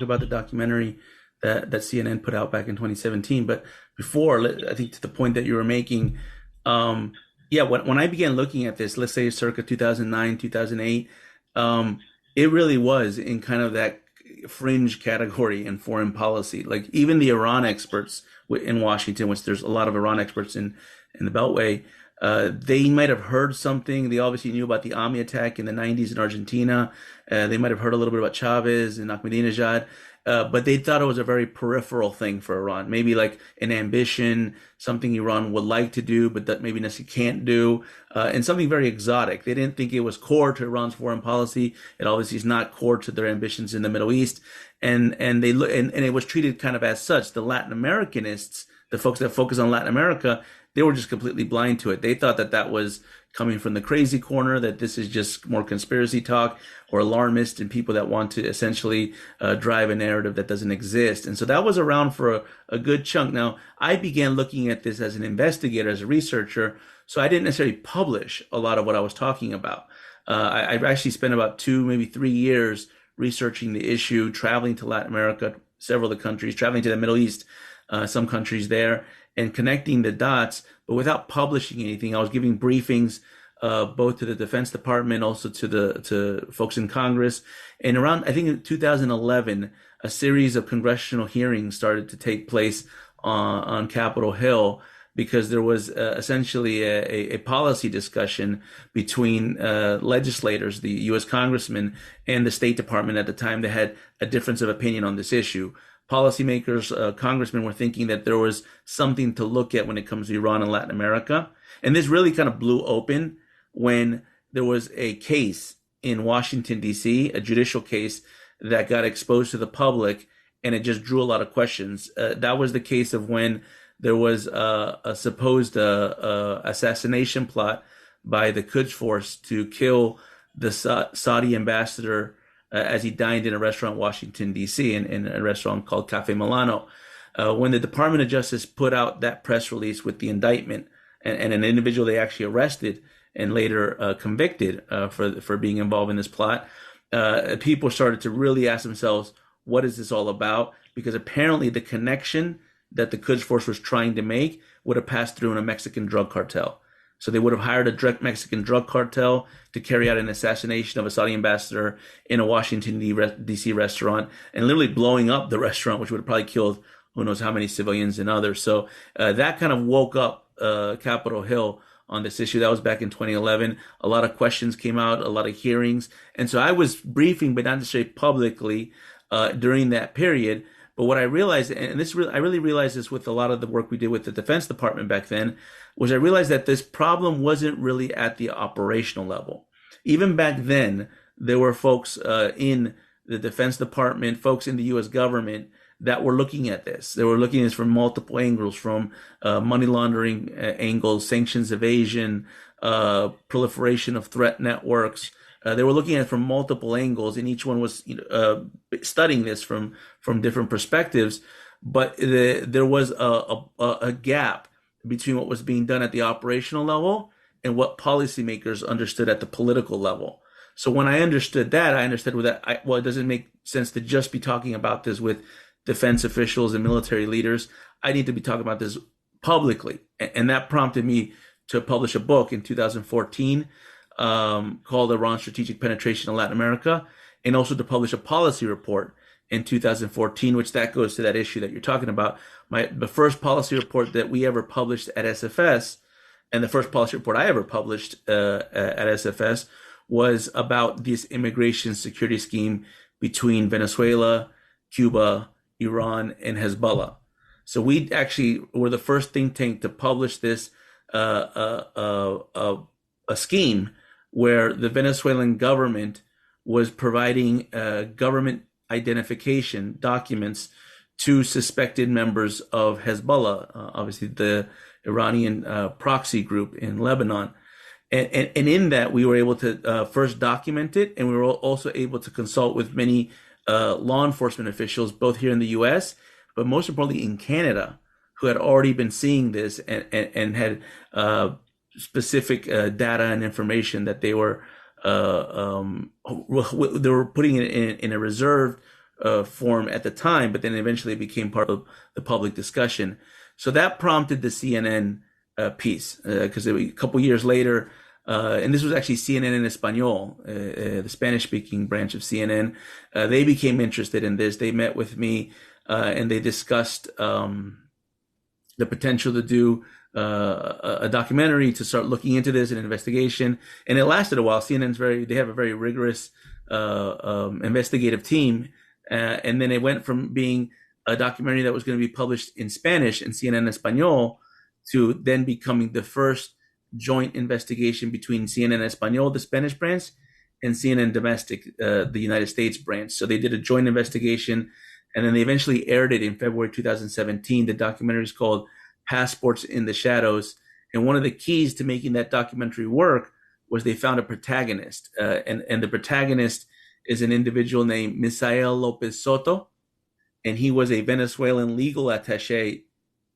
about the documentary that CNN put out back in 2017. But before, I think to the point that you were making, um, yeah, when I began looking at this, let's say circa 2009, 2008, it really was in kind of that fringe category in foreign policy. Like even the Iran experts in Washington, which there's a lot of Iran experts in the Beltway, they might have heard something. They obviously knew about the Ami attack in the 90s in Argentina. They might have heard a little bit about Chavez and Ahmadinejad, but they thought it was a very peripheral thing for Iran. Maybe like an ambition, something Iran would like to do, but that maybe necessarily can't do, and something very exotic. They didn't think it was core to Iran's foreign policy. It obviously is not core to their ambitions in the Middle East, and it was treated kind of as such. The Latin Americanists, the folks that focus on Latin America, they were just completely blind to it. They thought that that was coming from the crazy corner, that this is just more conspiracy talk or alarmist and people that want to essentially drive a narrative that doesn't exist. And so that was around for a good chunk. Now, I began looking at this as an investigator, as a researcher, so I didn't necessarily publish a lot of what I was talking about. I've actually spent about 2, maybe 3 years researching the issue, traveling to Latin America, several of the countries, traveling to the Middle East, some countries there, and connecting the dots, but without publishing anything. I was giving briefings both to the Defense Department, also to folks in Congress. And around, I think in 2011, a series of congressional hearings started to take place on Capitol Hill, because there was essentially a policy discussion between legislators, the U.S. congressmen, and the State Department at the time. They had a difference of opinion on this issue. Policymakers, congressmen were thinking that there was something to look at when it comes to Iran and Latin America. And this really kind of blew open when there was a case in Washington, D.C., a judicial case that got exposed to the public, and it just drew a lot of questions. That was the case of when there was a supposed assassination plot by the Quds Force to kill the Saudi ambassador as he dined in a restaurant in Washington, D.C., in a restaurant called Cafe Milano. When the Department of Justice put out that press release with the indictment and an individual they actually arrested and later convicted for being involved in this plot, people started to really ask themselves, what is this all about? Because apparently the connection that the Quds Force was trying to make would have passed through in a Mexican drug cartel. So they would have hired a direct Mexican drug cartel to carry out an assassination of a Saudi ambassador in a Washington, D.C. restaurant, and literally blowing up the restaurant, which would have probably killed who knows how many civilians and others. So that kind of woke up Capitol Hill on this issue. That was back in 2011. A lot of questions came out, a lot of hearings. And so I was briefing, but not necessarily publicly, during that period. But what I realized, and I really realized this with a lot of the work we did with the Defense Department back then, was I realized that this problem wasn't really at the operational level. Even back then, there were folks in the Defense Department, folks in the U.S. government that were looking at this. They were looking at this from multiple angles, from money laundering angles, sanctions evasion, proliferation of threat networks. They were looking at it from multiple angles, and each one was studying this from different perspectives. But there was a gap between what was being done at the operational level and what policymakers understood at the political level. So when I understood that, I understood that it doesn't make sense to just be talking about this with defense officials and military leaders. I need to be talking about this publicly, and that prompted me to publish a book in 2014. Called Iran Strategic Penetration in Latin America, and also to publish a policy report in 2014, which that goes to that issue that you're talking about. The first policy report that we ever published at SFS, and the first policy report I ever published at SFS, was about this immigration security scheme between Venezuela, Cuba, Iran, and Hezbollah. So we actually were the first think tank to publish this a scheme where the Venezuelan government was providing government identification documents to suspected members of Hezbollah, obviously the Iranian proxy group in Lebanon. And in that, we were able to first document it, and we were also able to consult with many law enforcement officials, both here in the U.S., but most importantly in Canada, who had already been seeing this and had specific data and information that they were putting it in a reserved form at the time, but then eventually became part of the public discussion. So that prompted the CNN piece, because a couple years later, and this was actually CNN in Espanol, the Spanish-speaking branch of CNN. They became interested in this. They met with me, and they discussed the potential to do a documentary, to start looking into this, an investigation. And it lasted a while. They have a very rigorous investigative team. And then it went from being a documentary that was going to be published in Spanish in CNN Espanol to then becoming the first joint investigation between CNN Espanol, the Spanish branch, and CNN Domestic, the United States branch. So they did a joint investigation, and then they eventually aired it in February 2017. The documentary is called Passports in the Shadows. And one of the keys to making that documentary work was they found a protagonist. And the protagonist is an individual named Misael Lopez Soto. And he was a Venezuelan legal attaché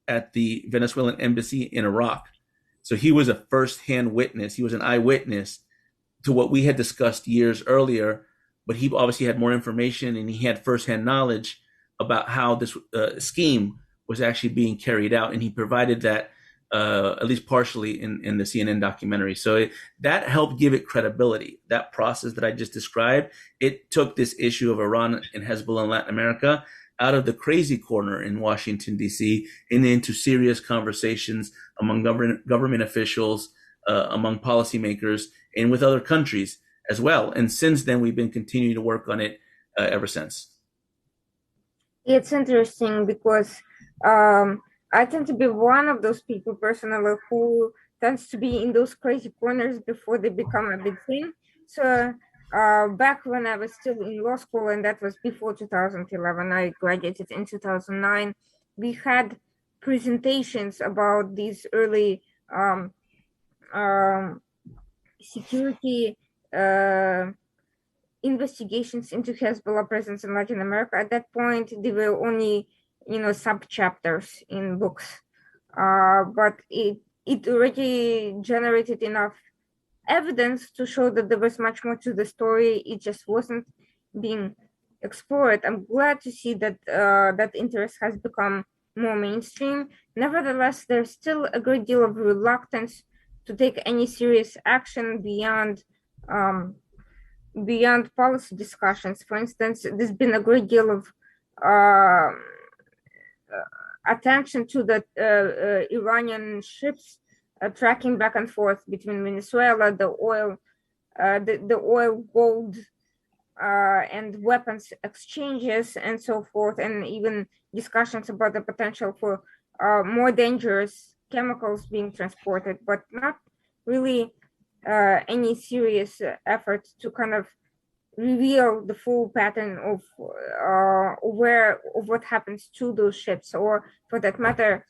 at the Venezuelan embassy in Iraq. So he was a first-hand witness. He was an eyewitness to what we had discussed years earlier, but he obviously had more information, and he had first-hand knowledge about how this scheme was actually being carried out. And he provided that, at least partially, in the CNN documentary. So that helped give it credibility. That process that I just described, it took this issue of Iran and Hezbollah in Latin America out of the crazy corner in Washington, D.C., and into serious conversations among government officials, among policymakers, and with other countries as well. And since then, we've been continuing to work on it ever since. It's interesting because I tend to be one of those people personally who tends to be in those crazy corners before they become a big thing. So back when I was still in law school, and that was before 2011, I graduated in 2009, we had presentations about these early security investigations into Hezbollah presence in Latin America. At that point, they were only, sub-chapters in books, but it already generated enough evidence to show that there was much more to the story. It just wasn't being explored. I'm glad to see that that interest has become more mainstream. Nevertheless, there's still a great deal of reluctance to take any serious action beyond policy discussions. For instance, there's been a great deal of attention to the Iranian ships tracking back and forth between Venezuela, the oil, gold, and weapons exchanges, and so forth, and even discussions about the potential for more dangerous chemicals being transported, but not really any serious effort to kind of reveal the full pattern of what happens to those ships, or for that matter,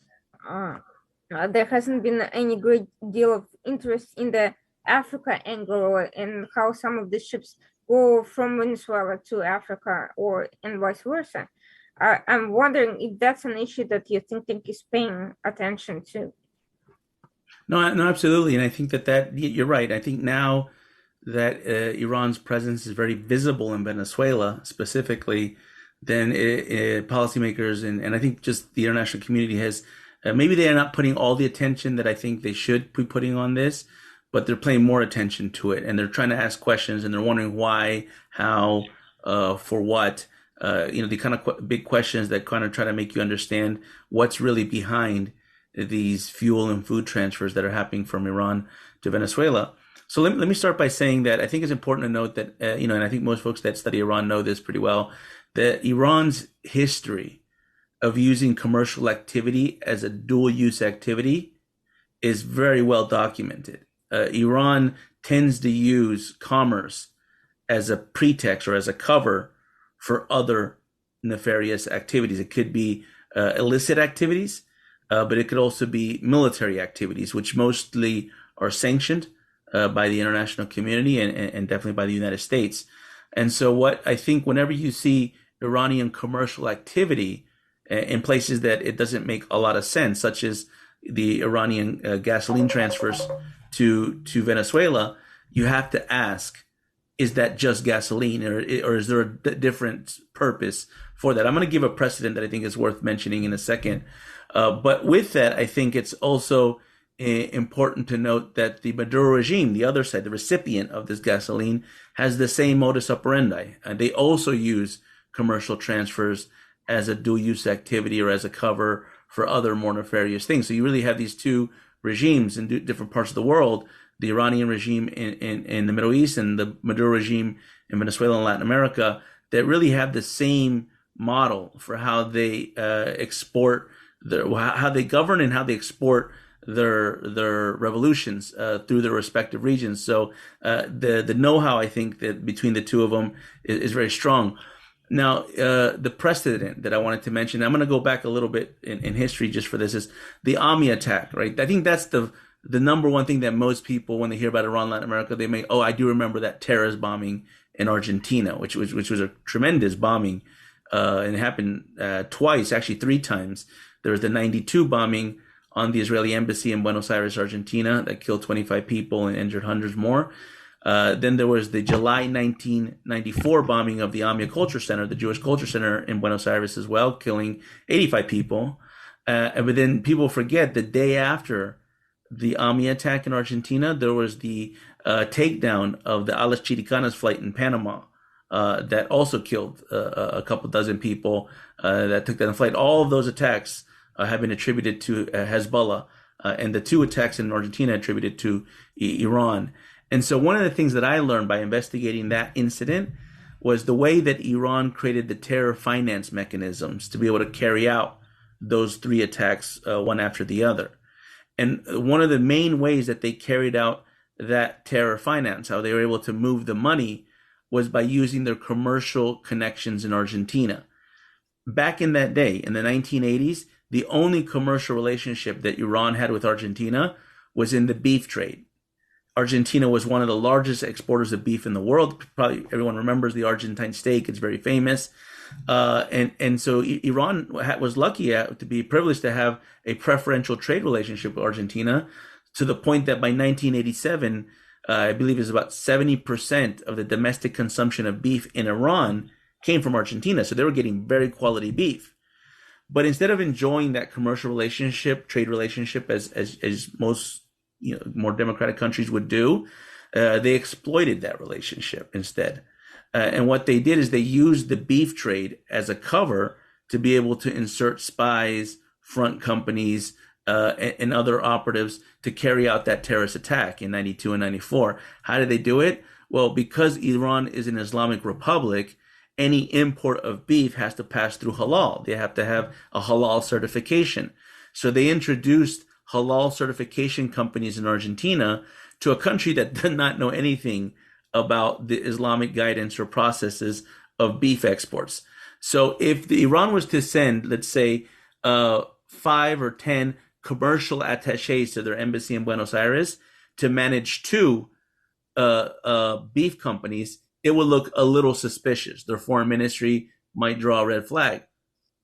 there hasn't been any great deal of interest in the Africa angle and how some of the ships go from Venezuela to Africa, and vice versa. I'm wondering if that's an issue that you think is paying attention to. No, absolutely. And I think that you're right. I think now that Iran's presence is very visible in Venezuela specifically, then policymakers and I think just the international community has, maybe they are not putting all the attention that I think they should be putting on this, but they're paying more attention to it, and they're trying to ask questions, and they're wondering why, how, for what, the kind of big questions that kind of try to make you understand what's really behind these fuel and food transfers that are happening from Iran to Venezuela. So let me start by saying that I think it's important to note that, and I think most folks that study Iran know this pretty well, that Iran's history of using commercial activity as a dual use activity is very well documented. Iran tends to use commerce as a pretext or as a cover for other nefarious activities. It could be illicit activities, but it could also be military activities, which mostly are sanctioned by the international community and definitely by the United States. And so what I think whenever you see Iranian commercial activity in places that it doesn't make a lot of sense, such as the Iranian gasoline transfers to Venezuela, you have to ask, is that just gasoline, or is there a different purpose for that? I'm going to give a precedent that I think is worth mentioning in a second. But with that, I think it's also important to note that the Maduro regime, the other side, the recipient of this gasoline, has the same modus operandi. They also use commercial transfers as a dual use activity or as a cover for other more nefarious things. So you really have these two regimes in different parts of the world, the Iranian regime in the Middle East and the Maduro regime in Venezuela and Latin America, that really have the same model for how they export how they govern and how they export their revolutions through their respective regions. So the know-how, I think, that between the two of them is very strong. Now, the precedent that I wanted to mention, I'm going to go back a little bit in history just for this, is the Ami attack, right? I think that's the number one thing that most people, when they hear about Iran, Latin America, they may, oh, I do remember that terrorist bombing in Argentina, which was a tremendous bombing, and it happened twice, actually three times. There was the 92 bombing on the Israeli embassy in Buenos Aires, Argentina, that killed 25 people and injured hundreds more. Then there was the July 1994 bombing of the Amia Culture Center, the Jewish Culture Center in Buenos Aires as well, killing 85 people. But then people forget the day after the Amia attack in Argentina, there was the takedown of the Alas Chiricanas flight in Panama that also killed a couple dozen people that took that flight. All of those attacks have been attributed to Hezbollah, and the two attacks in Argentina attributed to Iran. And so one of the things that I learned by investigating that incident was the way that Iran created the terror finance mechanisms to be able to carry out those three attacks one after the other. And one of the main ways that they carried out that terror finance, how they were able to move the money, was by using their commercial connections in Argentina. Back in that day, in the 1980s, the only commercial relationship that Iran had with Argentina was in the beef trade. Argentina was one of the largest exporters of beef in the world. Probably everyone remembers the Argentine steak. It's very famous. And so Iran was lucky to be privileged to have a preferential trade relationship with Argentina, to the point that by 1987, I believe it's about 70% of the domestic consumption of beef in Iran came from Argentina. So they were getting very quality beef. But instead of enjoying that commercial relationship, trade relationship, as most more democratic countries would do, they exploited that relationship instead. And what they did is they used the beef trade as a cover to be able to insert spies, front companies, and other operatives to carry out that terrorist attack in 92 and 94. How did they do it? Well, because Iran is an Islamic republic, any import of beef has to pass through halal. They have to have a halal certification. So they introduced halal certification companies in Argentina to a country that did not know anything about the Islamic guidance or processes of beef exports. So if Iran was to send, let's say, 5 or 10 commercial attaches to their embassy in Buenos Aires to manage two beef companies, it would look a little suspicious. Their foreign ministry might draw a red flag.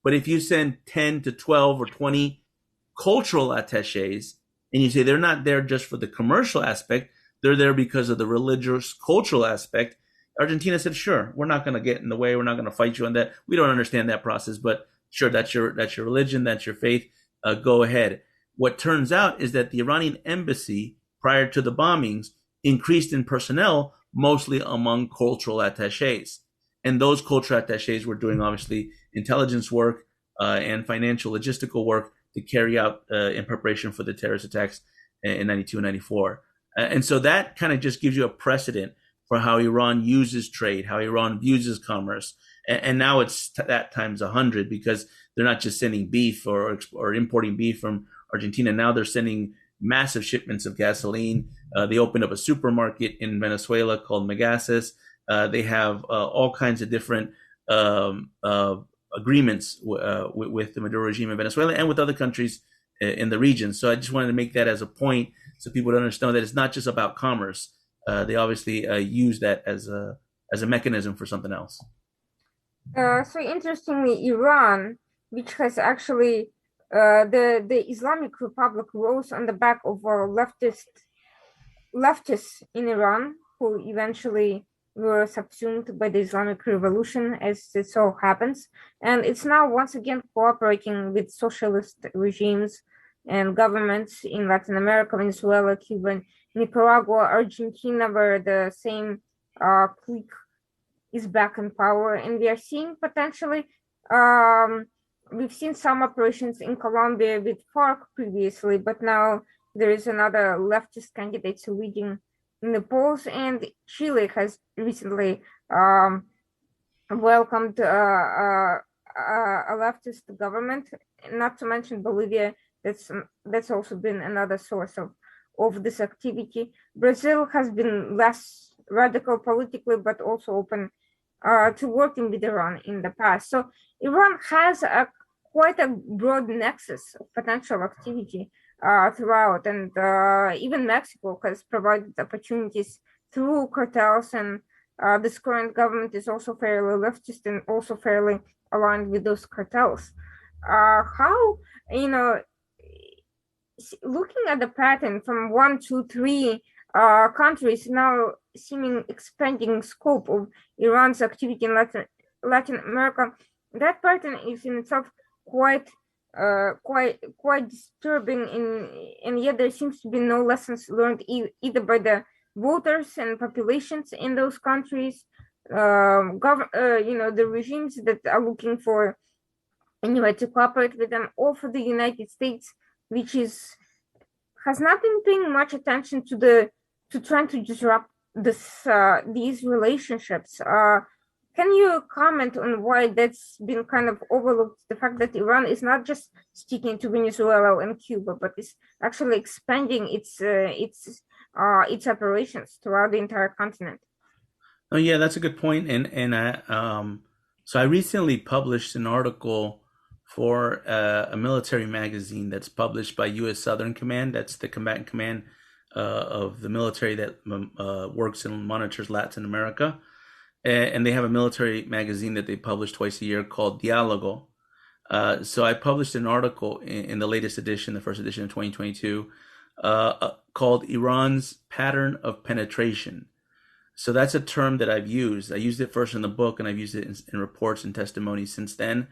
But if you send 10 to 12 or 20 cultural attaches, and you say they're not there just for the commercial aspect, they're there because of the religious, cultural aspect, Argentina said, sure, we're not going to get in the way. We're not going to fight you on that. We don't understand that process, but sure, that's your religion, that's your faith. Go ahead. What turns out is that the Iranian embassy, prior to the bombings, increased in personnel, mostly among cultural attaches. And those cultural attaches were doing, obviously, intelligence work and financial logistical work to carry out in preparation for the terrorist attacks in 92 and 94. And so that kind of just gives you a precedent for how Iran uses trade, how Iran uses commerce. And now it's that times 100, because they're not just sending beef or importing beef from Argentina. Now they're sending massive shipments of gasoline. They opened up a supermarket in Venezuela called Megasis. They have all kinds of different agreements with the Maduro regime in Venezuela and with other countries in the region. So I just wanted to make that as a point so people understand that it's not just about commerce. They obviously use that as a mechanism for something else. So interestingly, Iran, which has actually the Islamic Republic rose on the back of leftists in Iran, who eventually were subsumed by the Islamic Revolution, as it so happens, and it's now once again cooperating with socialist regimes and governments in Latin America, Venezuela, Cuba, Nicaragua, Argentina, where the same clique is back in power, and we are seeing potentially. We've seen some operations in Colombia with FARC previously, but now there is another leftist candidate leading in the polls, and Chile has recently welcomed a leftist government. Not to mention Bolivia, that's also been another source of this activity. Brazil has been less radical politically, but also open to working with Iran in the past. So Iran has quite a broad nexus of potential activity throughout, and even Mexico has provided opportunities through cartels, and this current government is also fairly leftist and also fairly aligned with those cartels. How, you know, looking at the pattern from 1 2 3 countries now seeming expanding scope of Iran's activity in Latin America, that pattern is in itself quite disturbing, and yet there seems to be no lessons learned either by the voters and populations in those countries, the regimes that are looking for anyway to cooperate with them, or for the United States, which has not been paying much attention to trying to disrupt these relationships. Can you comment on why that's been kind of overlooked? The fact that Iran is not just sticking to Venezuela and Cuba, but is actually expanding its operations throughout the entire continent. Oh yeah, that's a good point. So I recently published an article for a military magazine that's published by U.S. Southern Command. That's the combatant command of the military that works and monitors Latin America. And they have a military magazine that they publish twice a year called Dialogo. So I published an article in the latest edition, the first edition of 2022, called Iran's Pattern of Penetration. So that's a term that I've used. I used it first in the book, and I've used it in reports and testimonies since then,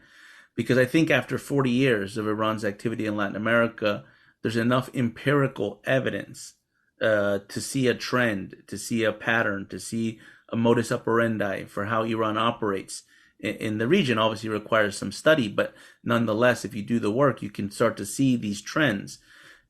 because I think after 40 years of Iran's activity in Latin America, there's enough empirical evidence to see a trend, to see a pattern, to see a modus operandi for how Iran operates in the region. Obviously requires some study, but nonetheless, if you do the work, you can start to see these trends.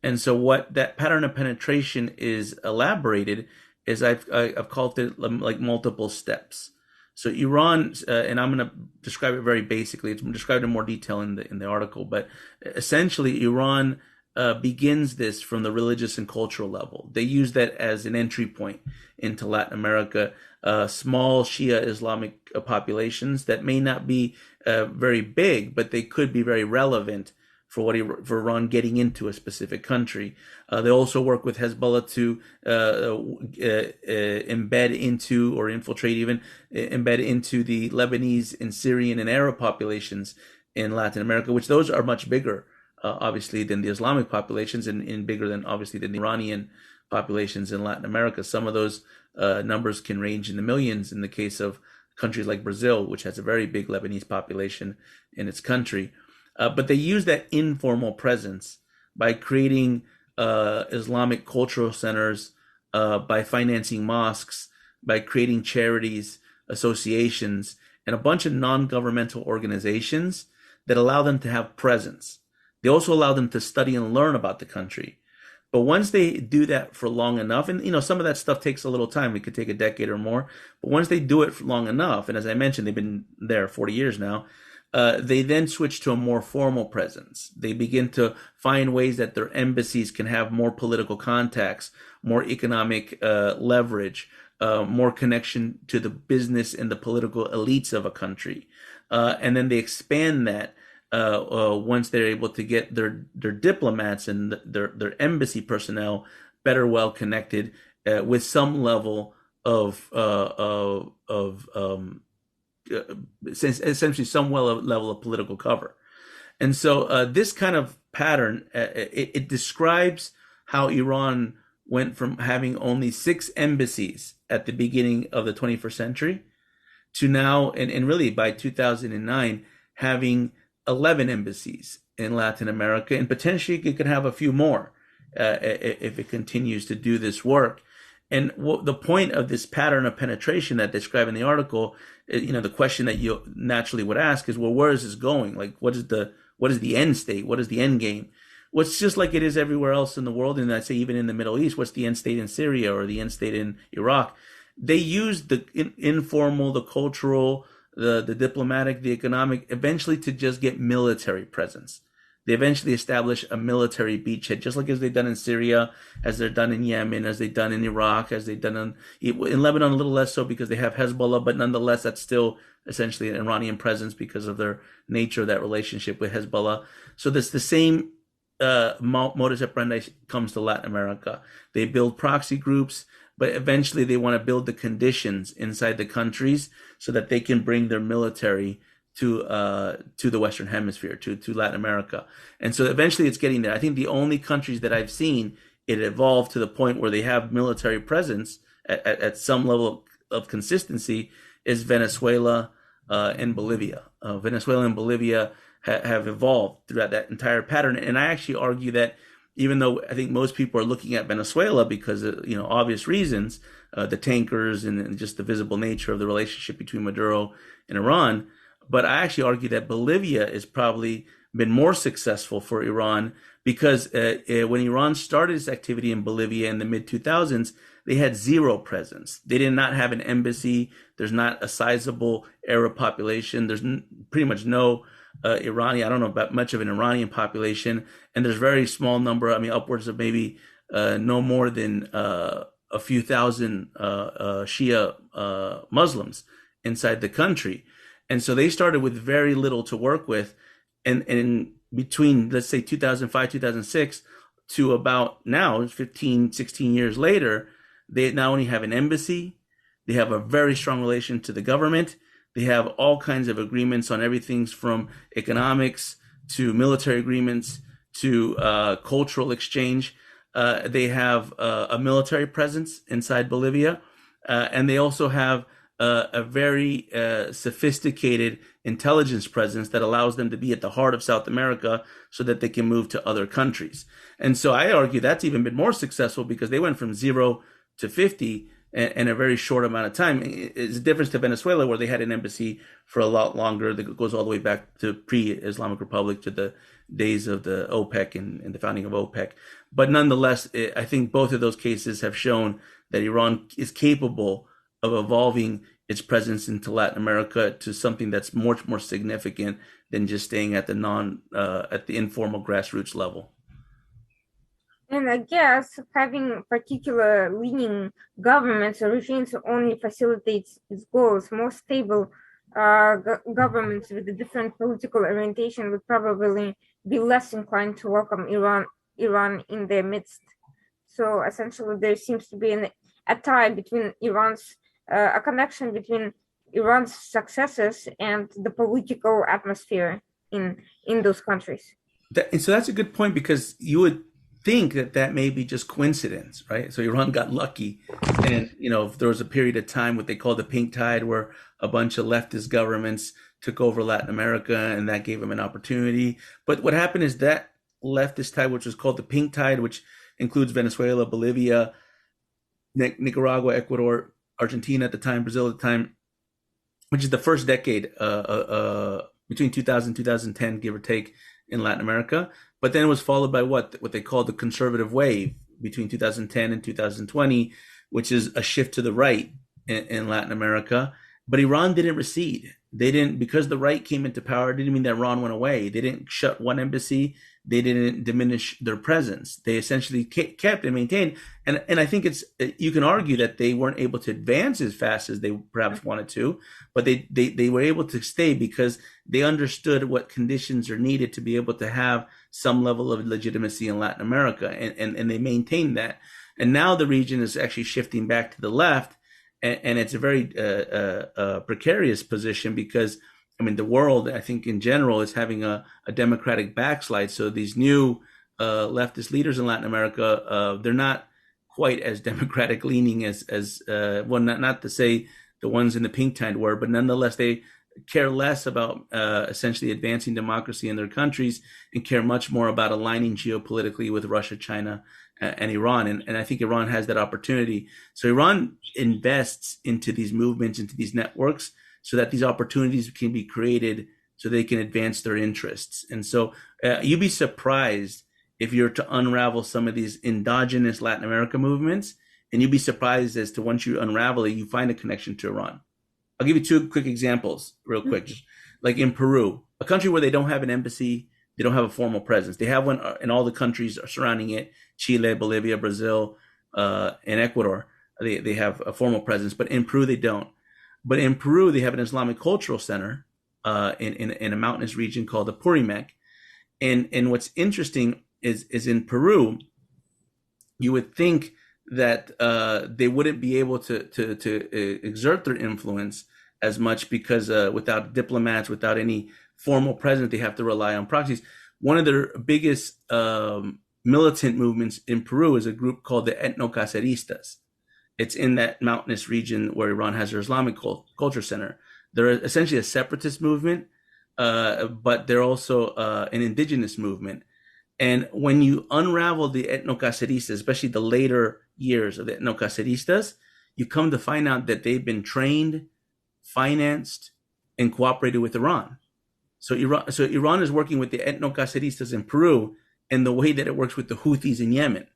And so what that pattern of penetration is elaborated is I've called it like multiple steps. So Iran, and I'm going to describe it very basically. It's described in more detail in the article, but essentially Iran begins this from the religious and cultural level. They use that as an entry point into Latin America. Small Shia Islamic populations that may not be very big, but they could be very relevant for Iran getting into a specific country. They also work with Hezbollah to embed into, or infiltrate even, embed into the Lebanese and Syrian and Arab populations in Latin America, which those are much bigger, obviously, than the Islamic populations, and bigger than, obviously, than the Iranian populations in Latin America. Some of those numbers can range in the millions in the case of countries like Brazil, which has a very big Lebanese population in its country. But they use that informal presence by creating Islamic cultural centers, by financing mosques, by creating charities, associations, and a bunch of non-governmental organizations that allow them to have presence. They also allow them to study and learn about the country. But once they do that for long enough, and some of that stuff takes a little time, it could take a decade or more, but once they do it for long enough, and as I mentioned, they've been there 40 years now, they then switch to a more formal presence. They begin to find ways that their embassies can have more political contacts, more economic leverage, more connection to the business and the political elites of a country. And then they expand that once they're able to get their diplomats and their embassy personnel better well connected with some level of essentially some level of political cover. And so this kind of pattern, it describes how Iran went from having only 6 embassies at the beginning of the 21st century to now, and really by 2009, having 11 embassies in Latin America, and potentially it could have a few more if it continues to do this work. And the point of this pattern of penetration that they describe in the article, the question that you naturally would ask is, well, where is this going? Like, what is the end state? What is the end game? What's just like it is everywhere else in the world, and I'd say even in the Middle East, what's the end state in Syria or the end state in Iraq? They use the informal, the cultural, the diplomatic, the economic, eventually to just get military presence. They eventually establish a military beachhead, just like as they've done in Syria, as they're done in Yemen, as they've done in Iraq, as they've done in Lebanon, a little less so because they have Hezbollah, but nonetheless, that's still essentially an Iranian presence because of their nature of that relationship with Hezbollah. So that's the same modus operandi comes to Latin America. They build proxy groups, but eventually they want to build the conditions inside the countries so that they can bring their military to the Western Hemisphere, to Latin America. And so eventually it's getting there. I think the only countries that I've seen it evolve to the point where they have military presence at some level of consistency is Venezuela and Bolivia. Venezuela and Bolivia have evolved throughout that entire pattern. And I actually argue that even though I think most people are looking at Venezuela because of obvious reasons, the tankers and just the visible nature of the relationship between Maduro and Iran, but I actually argue that Bolivia has probably been more successful for Iran because when Iran started its activity in Bolivia in the mid-2000s, they had zero presence. They did not have an embassy. There's not a sizable Arab population. There's pretty much no Iranian, I don't know about much of an Iranian population. And there's very small number, upwards of maybe no more than a few thousand Shia Muslims inside the country. And so they started with very little to work with. And in between, let's say 2005, 2006 to about now, 15, 16 years later, they not only have an embassy, they have a very strong relation to the government. They have all kinds of agreements on everything from economics to military agreements to cultural exchange. They have a military presence inside Bolivia. And they also have a very sophisticated intelligence presence that allows them to be at the heart of South America so that they can move to other countries. And so I argue that's even been more successful because they went from 0 to 50 in a very short amount of time. It's a difference to Venezuela, where they had an embassy for a lot longer that goes all the way back to pre-Islamic Republic, to the days of the OPEC and the founding of OPEC. But nonetheless, I think both of those cases have shown that Iran is capable of evolving its presence into Latin America to something that's much more significant than just staying at the informal grassroots level. And I guess having particular leaning governments or regimes only facilitates its goals. More stable governments with a different political orientation would probably be less inclined to welcome Iran in their midst. So essentially, there seems to be a tie between a connection between Iran's successes and the political atmosphere in those countries. And so that's a good point, because you would think that may be just coincidence, right? So Iran got lucky, and if there was a period of time what they call the pink tide, where a bunch of leftist governments took over Latin America, and that gave them an opportunity. But what happened is that leftist tide, which was called the pink tide, which includes Venezuela, Bolivia, Nicaragua, Ecuador, Argentina at the time, Brazil at the time, which is the first decade between 2000 and 2010, give or take, in Latin America. But then it was followed by what they call the conservative wave between 2010 and 2020, which is a shift to the right in Latin America. But Iran didn't recede. They didn't, because the right came into power, it didn't mean that Iran went away. They didn't shut one embassy. They didn't diminish their presence. They essentially kept and maintained. And I think you can argue that they weren't able to advance as fast as they perhaps wanted to, but they were able to stay because they understood what conditions are needed to be able to have some level of legitimacy in Latin America. And they maintained that. And now the region is actually shifting back to the left. And it's a very precarious position because, the world, I think in general, is having a democratic backslide. So these new leftist leaders in Latin America, they're not quite as democratic leaning as well, not to say the ones in the pink tent were, but nonetheless they care less about essentially advancing democracy in their countries and care much more about aligning geopolitically with Russia, China, and Iran. And I think Iran has that opportunity. So Iran invests into these movements, into these networks, so that these opportunities can be created so they can advance their interests. And so you'd be surprised if you're to unravel some of these endogenous Latin America movements, and you'd be surprised as to once you unravel it, you find a connection to Iran. I'll give you two quick examples real quick. Just like in Peru, a country where they don't have an embassy, they don't have a formal presence. They have one in all the countries surrounding it, Chile, Bolivia, Brazil, and Ecuador. They have a formal presence, but in Peru, they don't. But in Peru, they have an Islamic cultural center in a mountainous region called the Purimac. And what's interesting is in Peru, you would think that they wouldn't be able to exert their influence as much because without diplomats, without any formal presence, they have to rely on proxies. One of their biggest militant movements in Peru is a group called the Etnocaceristas. It's in that mountainous region where Iran has their Islamic culture center. They're essentially a separatist movement, but they're also an indigenous movement. And when you unravel the Etnocaceristas, especially the later years of the Etnocaceristas, you come to find out that they've been trained, financed, and cooperated with Iran. So Iran is working with the Etnocaceristas in Peru in the way that it works with the Houthis in Yemen.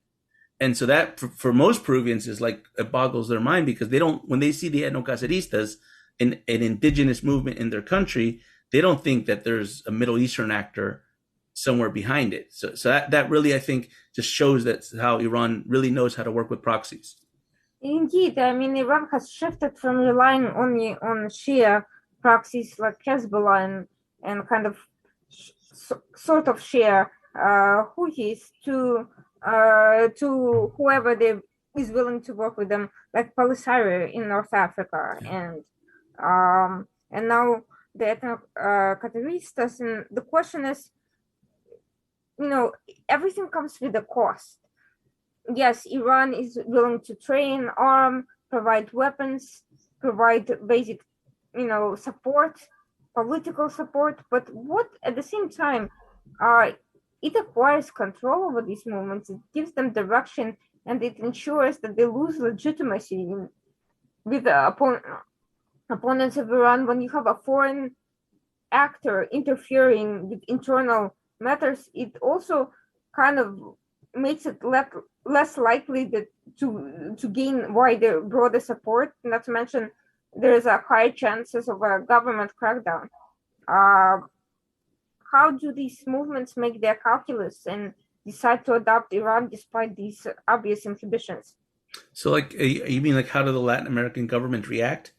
And so that for most Peruvians is like, it boggles their mind because they don't, when they see the Etnocaceristas, an indigenous movement in their country, they don't think that there's a Middle Eastern actor somewhere behind it. So that really, I think, just shows that how Iran really knows how to work with proxies. Indeed, I mean, Iran has shifted from relying only on Shia proxies like Hezbollah and kind of sort of Shia Houthis to whoever they is willing to work with them, like Polisario in North Africa, and now the Etnocaceristas. And the question is, everything comes with a cost. Yes, Iran is willing to train, arm, provide weapons, provide basic, support, political support, but what at the same time, it acquires control over these movements, it gives them direction, and it ensures that they lose legitimacy with the opponents of Iran. When you have a foreign actor interfering with internal matters, it also kind of makes it less likely that to gain broader support. Not to mention, there is a high chances of a government crackdown. How do these movements make their calculus and decide to adopt Iran despite these obvious inhibitions? So, like, you mean like how do the Latin American government react?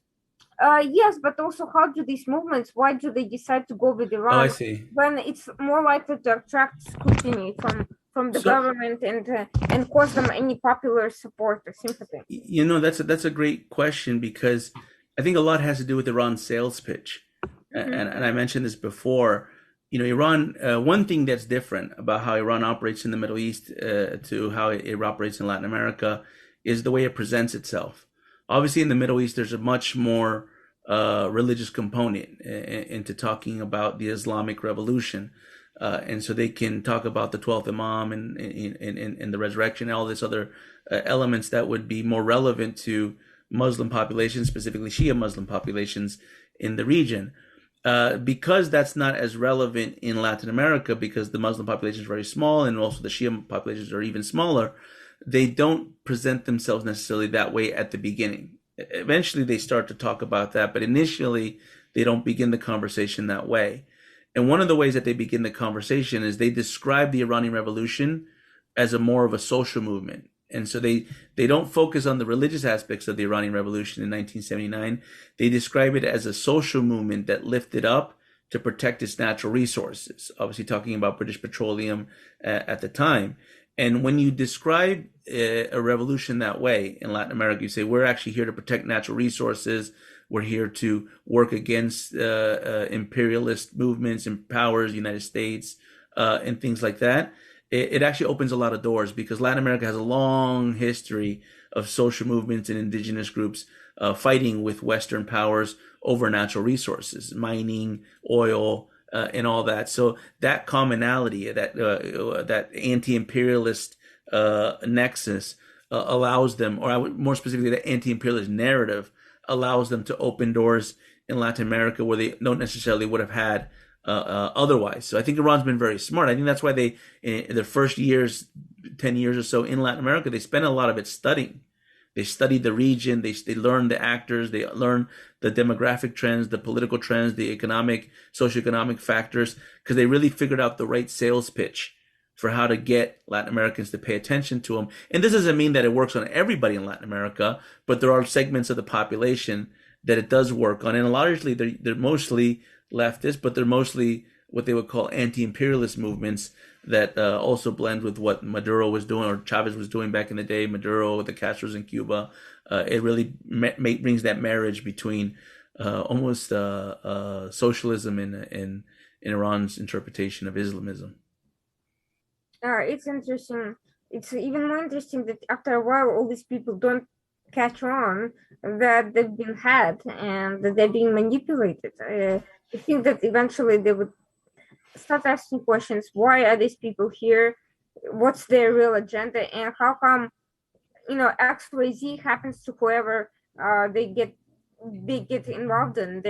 Yes, but also how do these movements, why do they decide to go with Oh, I Iran see. when it's more likely to attract scrutiny from the government and cause them any popular support or sympathy? That's a great question because I think a lot has to do with Iran's sales pitch. And I mentioned this before. Iran, one thing that's different about how Iran operates in the Middle East to how it operates in Latin America is the way it presents itself. Obviously, in the Middle East, there's a much more religious component into talking about the Islamic Revolution. And so they can talk about the 12th Imam and the resurrection and all this other elements that would be more relevant to Muslim populations, specifically Shia Muslim populations in the region. Because that's not as relevant in Latin America, because the Muslim population is very small and also the Shia populations are even smaller, they don't present themselves necessarily that way at the beginning. Eventually they start to talk about that, but initially they don't begin the conversation that way. And one of the ways that they begin the conversation is they describe the Iranian Revolution as more of a social movement. And so they don't focus on the religious aspects of the Iranian Revolution in 1979. They describe it as a social movement that lifted up to protect its natural resources, obviously talking about British petroleum at the time. And when you describe a revolution that way in Latin America, you say, we're actually here to protect natural resources. We're here to work against imperialist movements and powers, United States, and things like that. it actually opens a lot of doors because Latin America has a long history of social movements and indigenous groups fighting with Western powers over natural resources, mining, oil, and all that. So that commonality, that anti-imperialist nexus, allows them, or more specifically, the anti-imperialist narrative allows them to open doors in Latin America where they don't necessarily would have had otherwise. So I think Iran's been very smart. I think that's why they, in the first years, 10 years or so in Latin America, they spent a lot of it studying. They studied the region. They learned the actors. They learned the demographic trends, the political trends, the economic, socioeconomic factors, because they really figured out the right sales pitch for how to get Latin Americans to pay attention to them. And this doesn't mean that it works on everybody in Latin America, but there are segments of the population that it does work on. And largely, they're mostly leftist, but they're mostly what they would call anti-imperialist movements that also blend with what Maduro was doing or Chavez was doing back in the day, Maduro, the Castros in Cuba. It really brings that marriage between almost socialism in Iran's interpretation of Islamism. It's interesting. It's even more interesting that after a while, all these people don't catch on that they've been had and that they're being manipulated. I think that eventually they would start asking questions. Why are these people here? What's their real agenda? And how come, XYZ happens to whoever they get involved in?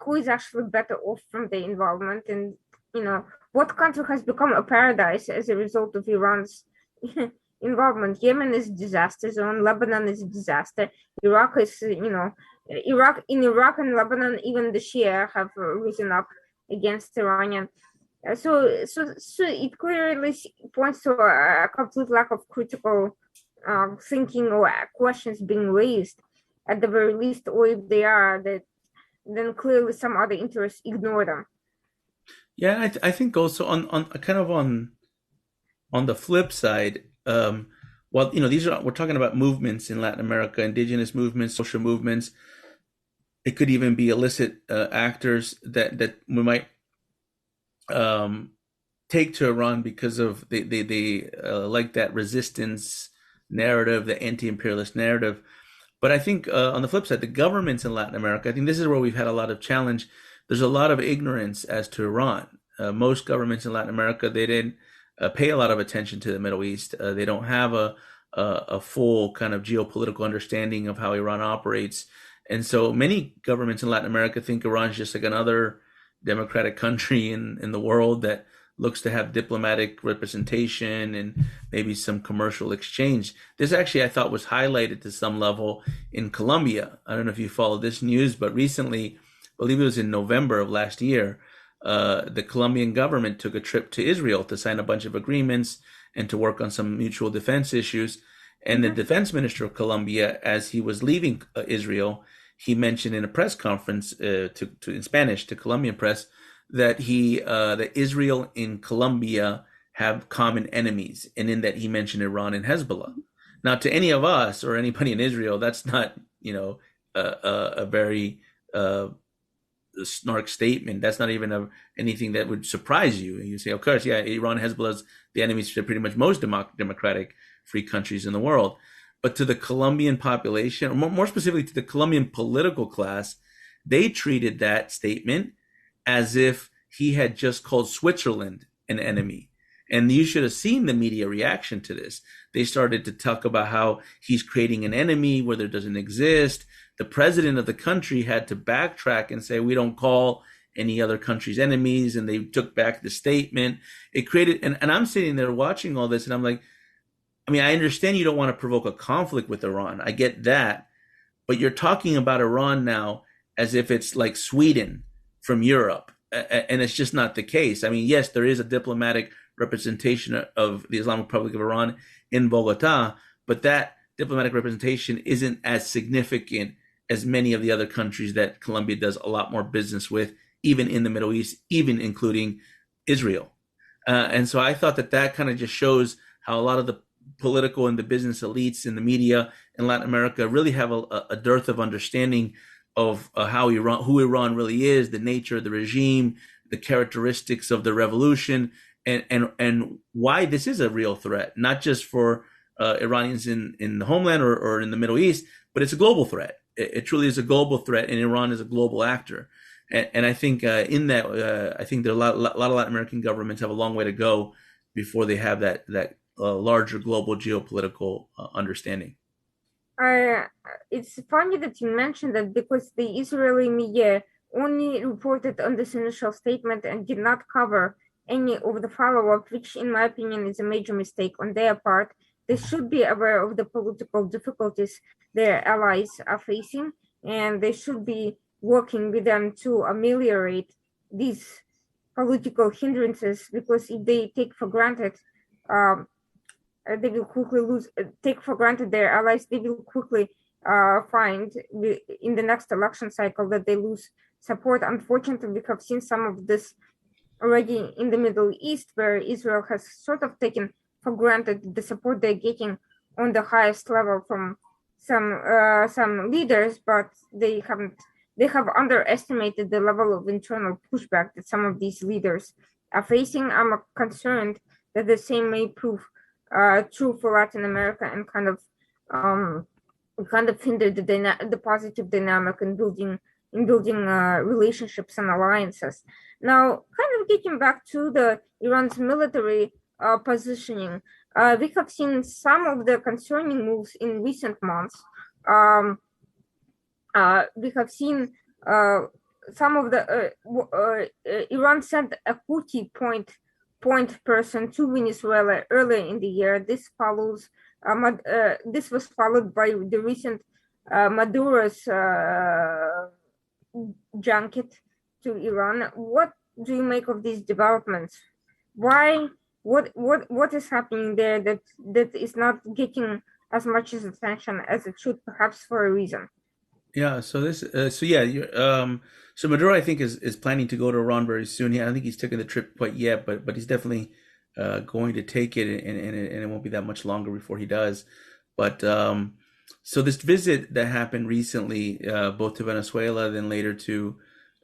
Who is actually better off from the involvement? And, what country has become a paradise as a result of Iran's involvement? Yemen is a disaster zone. Lebanon is a disaster. Iraq is, Iraq and Lebanon, even the Shia have risen up against Iranian. So it clearly points to a complete lack of critical thinking or questions being raised at the very least, or if they are, that then clearly some other interests ignore them. Yeah, I think also on kind of on the flip side, well, we're talking about movements in Latin America, indigenous movements, social movements. It could even be illicit actors that we might take to Iran because of they like that resistance narrative, the anti-imperialist narrative. But I think on the flip side, the governments in Latin America, I think this is where we've had a lot of challenge. There's a lot of ignorance as to Iran. Most governments in Latin America, they didn't pay a lot of attention to the Middle East. They don't have a full kind of geopolitical understanding of how Iran operates. And so many governments in Latin America think Iran is just like another democratic country in the world that looks to have diplomatic representation and maybe some commercial exchange. This actually, I thought, was highlighted to some level in Colombia. I don't know if you followed this news, but recently, I believe it was in November of last year, the Colombian government took a trip to Israel to sign a bunch of agreements and to work on some mutual defense issues. And the defense minister of Colombia, as he was leaving Israel, he mentioned in a press conference in Spanish to Colombian press that that Israel and Colombia have common enemies, and in that he mentioned Iran and Hezbollah. Now, to any of us or anybody in Israel, that's not a very snark statement. That's not even anything that would surprise you. You say, of course, yeah, Iran and Hezbollah is the enemies to pretty much most democratic free countries in the world. But to the Colombian population, or more specifically to the Colombian political class, they treated that statement as if he had just called Switzerland an enemy. And you should have seen the media reaction to this. They started to talk about how he's creating an enemy where there doesn't exist. The president of the country had to backtrack and say, we don't call any other countries enemies. And they took back the statement. It created, and I'm sitting there watching all this, and I'm like, I understand you don't want to provoke a conflict with Iran. I get that. But you're talking about Iran now as if it's like Sweden from Europe. And it's just not the case. Yes, there is a diplomatic representation of the Islamic Republic of Iran in Bogota, but that diplomatic representation isn't as significant as many of the other countries that Colombia does a lot more business with, even in the Middle East, even including Israel. And so I thought that kind of just shows how a lot of the political and the business elites in the media in Latin America really have a dearth of understanding of who Iran really is, the nature of the regime, the characteristics of the revolution, and why this is a real threat, not just for Iranians in the homeland or in the Middle East, but it's a global threat. It truly is a global threat, and Iran is a global actor. And I think in that, I think there are a lot of Latin American governments have a long way to go before they have that larger global geopolitical understanding. It's funny that you mentioned that because the Israeli media only reported on this initial statement and did not cover any of the follow-up, which in my opinion is a major mistake on their part. They should be aware of the political difficulties their allies are facing, and they should be working with them to ameliorate these political hindrances, because if they take for granted they will quickly take for granted their allies, they will quickly find in the next election cycle that they lose support. Unfortunately, we have seen some of this already in the Middle East, where Israel has sort of taken for granted the support they're getting on the highest level from some leaders, but they have underestimated the level of internal pushback that some of these leaders are facing. I'm concerned that the same may prove true for Latin America and kind of hinder the positive dynamic in building relationships and alliances. Now, kind of getting back to the Iran's military positioning, we have seen some of the concerning moves in recent months. We have seen some of the Iran sent a Houthi point person to Venezuela earlier in the year. This follows. This was followed by the recent Maduro's junket to Iran. What do you make of these developments? Why? What is happening there that is not getting as much attention as it should, perhaps for a reason? Yeah. So Maduro, I think, is planning to go to Iran very soon. Yeah, I don't think he's taken the trip quite yet, but he's definitely going to take it, and it won't be that much longer before he does. But so this visit that happened recently, both to Venezuela, then later to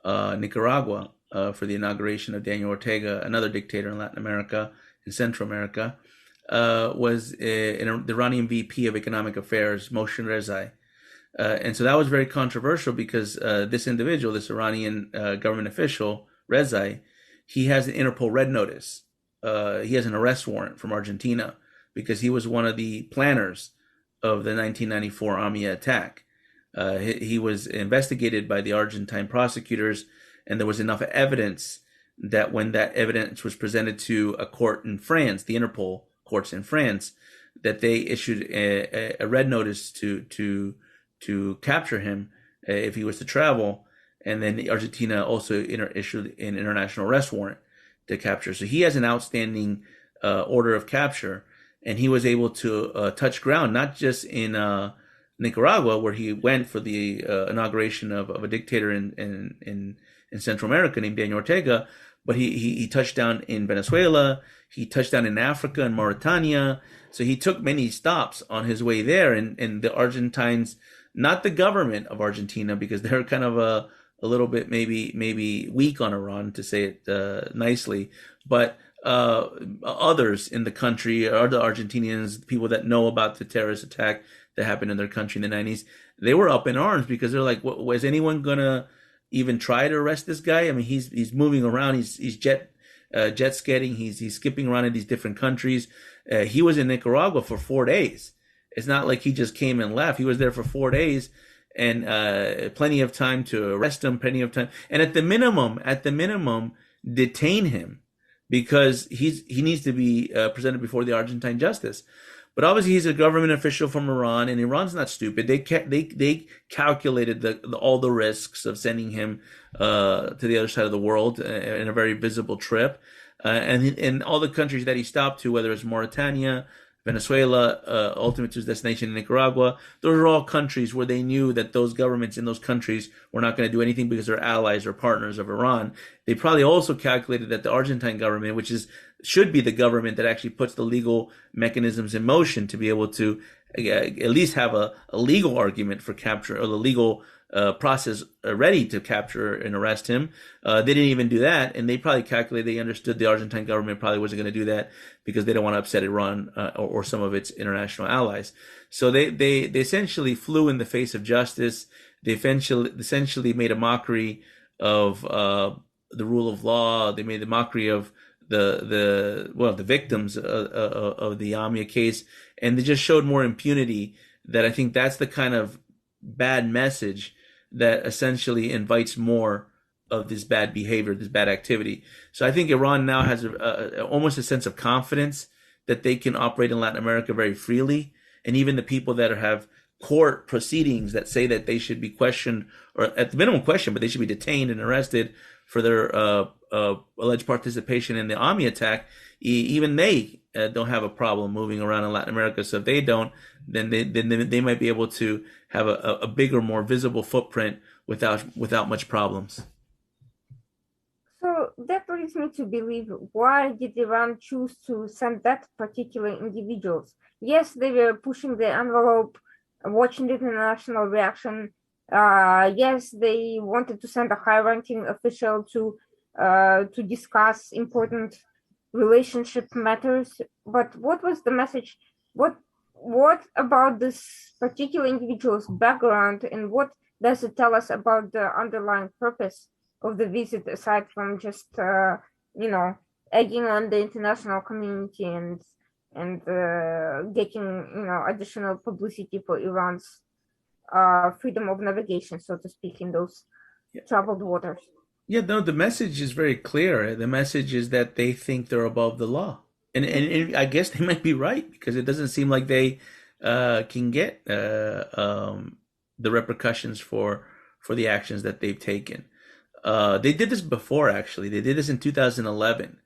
Nicaragua for the inauguration of Daniel Ortega, another dictator in Latin America and Central America, was the Iranian VP of Economic Affairs, Moshe Rezai. And so that was very controversial because this individual, this Iranian government official, Rezai, he has an Interpol red notice. He has an arrest warrant from Argentina because he was one of the planners of the 1994 AMIA attack. He was investigated by the Argentine prosecutors, and there was enough evidence that when that evidence was presented to a court in France, the Interpol courts in France, that they issued a red notice to capture him if he was to travel, and then Argentina also issued an international arrest warrant to capture. So he has an outstanding order of capture, and he was able to touch ground not just in Nicaragua, where he went for the inauguration of a dictator in Central America named Daniel Ortega, but he touched down in Venezuela. He touched down in Africa and Mauritania. So he took many stops on his way there, and the Argentines, not the government of Argentina, because they're kind of a little bit maybe weak on Iran, to say it nicely, but others in the country, or the Argentinians, people that know about the terrorist attack that happened in their country in the 90s, they were up in arms because they're like, was anyone gonna even try to arrest this guy? I mean, he's moving around, he's jet skiing, he's skipping around in these different countries. He was in Nicaragua for 4 days. It's not like he just came and left. He was there for 4 days, and plenty of time to arrest him, plenty of time, and at the minimum, detain him, because he needs to be presented before the Argentine justice. But obviously, he's a government official from Iran, and Iran's not stupid. They calculated all the risks of sending him to the other side of the world in a very visible trip, and all the countries that he stopped to, whether it's Mauritania, Venezuela, ultimately to his destination in Nicaragua, those are all countries where they knew that those governments in those countries were not going to do anything because they're allies or partners of Iran. They probably also calculated that the Argentine government, which should be the government that actually puts the legal mechanisms in motion to be able to at least have a legal argument for capture, or the legal process ready to capture and arrest him. They didn't even do that, and they probably calculated, they understood the Argentine government probably wasn't going to do that because they don't want to upset Iran or some of its international allies. So they essentially flew in the face of justice. They essentially made a mockery of the rule of law. They made a mockery of the victims of the Amia case, and they just showed more impunity. That I think that's the kind of bad message that essentially invites more of this bad behavior, this bad activity. So I think Iran now has almost a sense of confidence that they can operate in Latin America very freely, and even the people that have court proceedings that say that they should be questioned, or at the minimum questioned, but they should be detained and arrested for their alleged participation in the Ami attack, even they don't have a problem moving around in Latin America. So if they don't, then they might be able to have a bigger, more visible footprint without much problems. So that leads me to believe, why did Iran choose to send that particular individuals? Yes, they were pushing the envelope, watching the international reaction. Yes, they wanted to send a high-ranking official to discuss important relationship matters. But what was the message? What about this particular individual's background, and what does it tell us about the underlying purpose of the visit, aside from just egging on the international community and getting additional publicity for Iran's freedom of navigation, so to speak, in those troubled waters? Yeah, no, the message is very clear. The message is that they think they're above the law. And I guess they might be right, because it doesn't seem like they can get the repercussions for the actions that they've taken. They did this before, actually. They did this in 2011.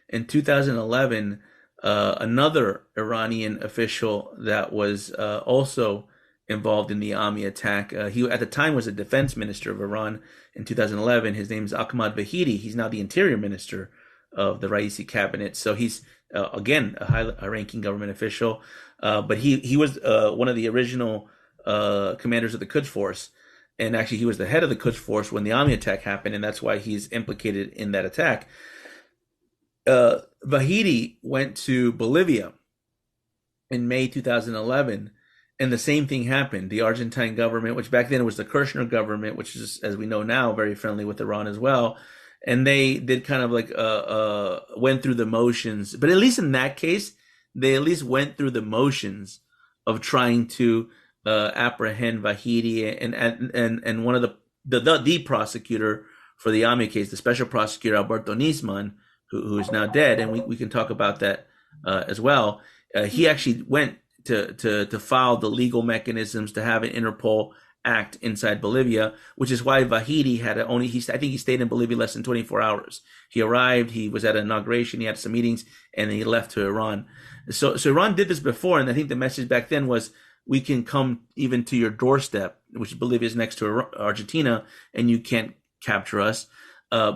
In 2011, another Iranian official that was also involved in the Ami attack, he at the time was a defense minister of Iran in 2011. His name is Ahmad Vahidi. He's now the interior minister of the Raisi cabinet. So he's, again, a high-ranking government official. But he was one of the original commanders of the Quds Force. And actually, he was the head of the Quds Force when the Ami attack happened, and that's why he's implicated in that attack. Vahidi went to Bolivia in May 2011, and the same thing happened. The Argentine government, which back then was the Kirchner government, which is, as we know now, very friendly with Iran as well, and they did kind of like went through the motions. But at least in that case, they at least went through the motions of trying to apprehend Vahidi, and one of the prosecutor for the Ami case, the special prosecutor Alberto Nisman, who is now dead, and we can talk about that as well. He actually went to file the legal mechanisms to have an Interpol act inside Bolivia, which is why Vahidi had I think he stayed in Bolivia less than 24 hours. He arrived, he was at an inauguration, he had some meetings, and then he left to Iran. So Iran did this before, and I think the message back then was, we can come even to your doorstep, which Bolivia is next to Argentina, and you can't capture us.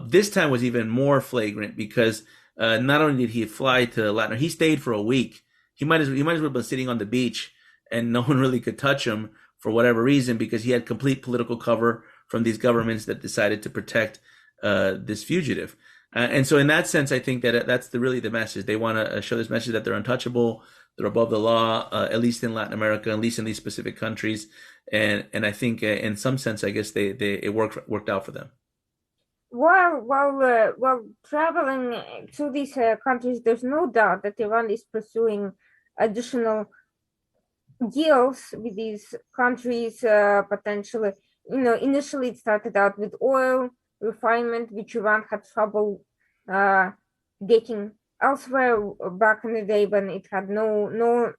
This time was even more flagrant, because not only did he fly to Latin, he stayed for a week. He might as well have been sitting on the beach, and no one really could touch him for whatever reason, because he had complete political cover from these governments that decided to protect this fugitive. And so in that sense, I think that that's really the message. They want to show this message that they're untouchable, they're above the law, at least in Latin America, at least in these specific countries. And I think in some sense, I guess it worked out for them. While traveling to these countries, there's no doubt that Iran is pursuing additional deals with these countries, potentially. Initially it started out with oil refinement, which Iran had trouble getting elsewhere back in the day, when it had no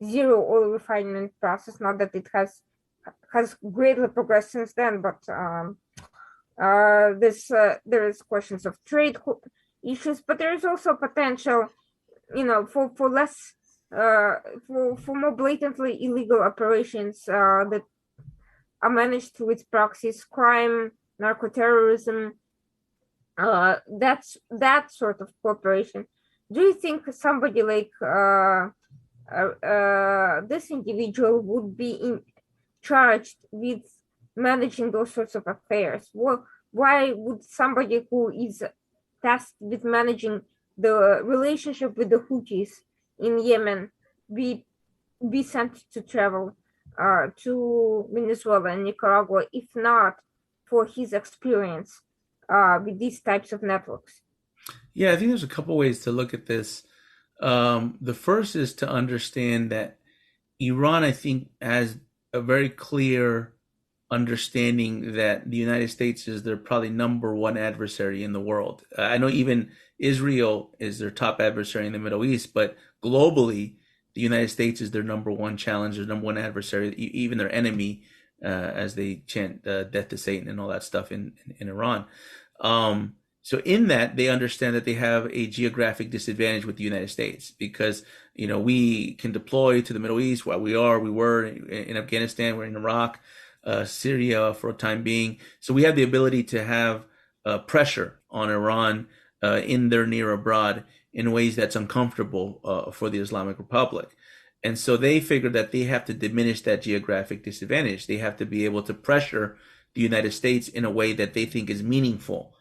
zero oil refinement process. Not that it has greatly progressed since then, but there is questions of trade issues, but there is also potential, for less for more blatantly illegal operations that are managed through its proxies, crime, narco-terrorism, that sort of cooperation. Do you think somebody like this individual would be charged with managing those sorts of affairs? Why would somebody who is tasked with managing the relationship with the Houthis in Yemen be sent to travel to Venezuela and Nicaragua, if not for his experience with these types of networks? Yeah, I think there's a couple ways to look at this. The first is to understand that Iran, I think, has a very clear understanding that the United States is their probably number one adversary in the world. I know even Israel is their top adversary in the Middle East, but globally, the United States is their number one challenge, their number one adversary, even their enemy, as they chant death to Satan and all that stuff in Iran. So in that, they understand that they have a geographic disadvantage with the United States because, we can deploy to the Middle East while we were in Afghanistan, we're in Iraq, Syria for a time being. So we have the ability to have pressure on Iran in their near abroad in ways that's uncomfortable for the Islamic Republic. And so they figure that they have to diminish that geographic disadvantage. They have to be able to pressure the United States in a way that they think is meaningful.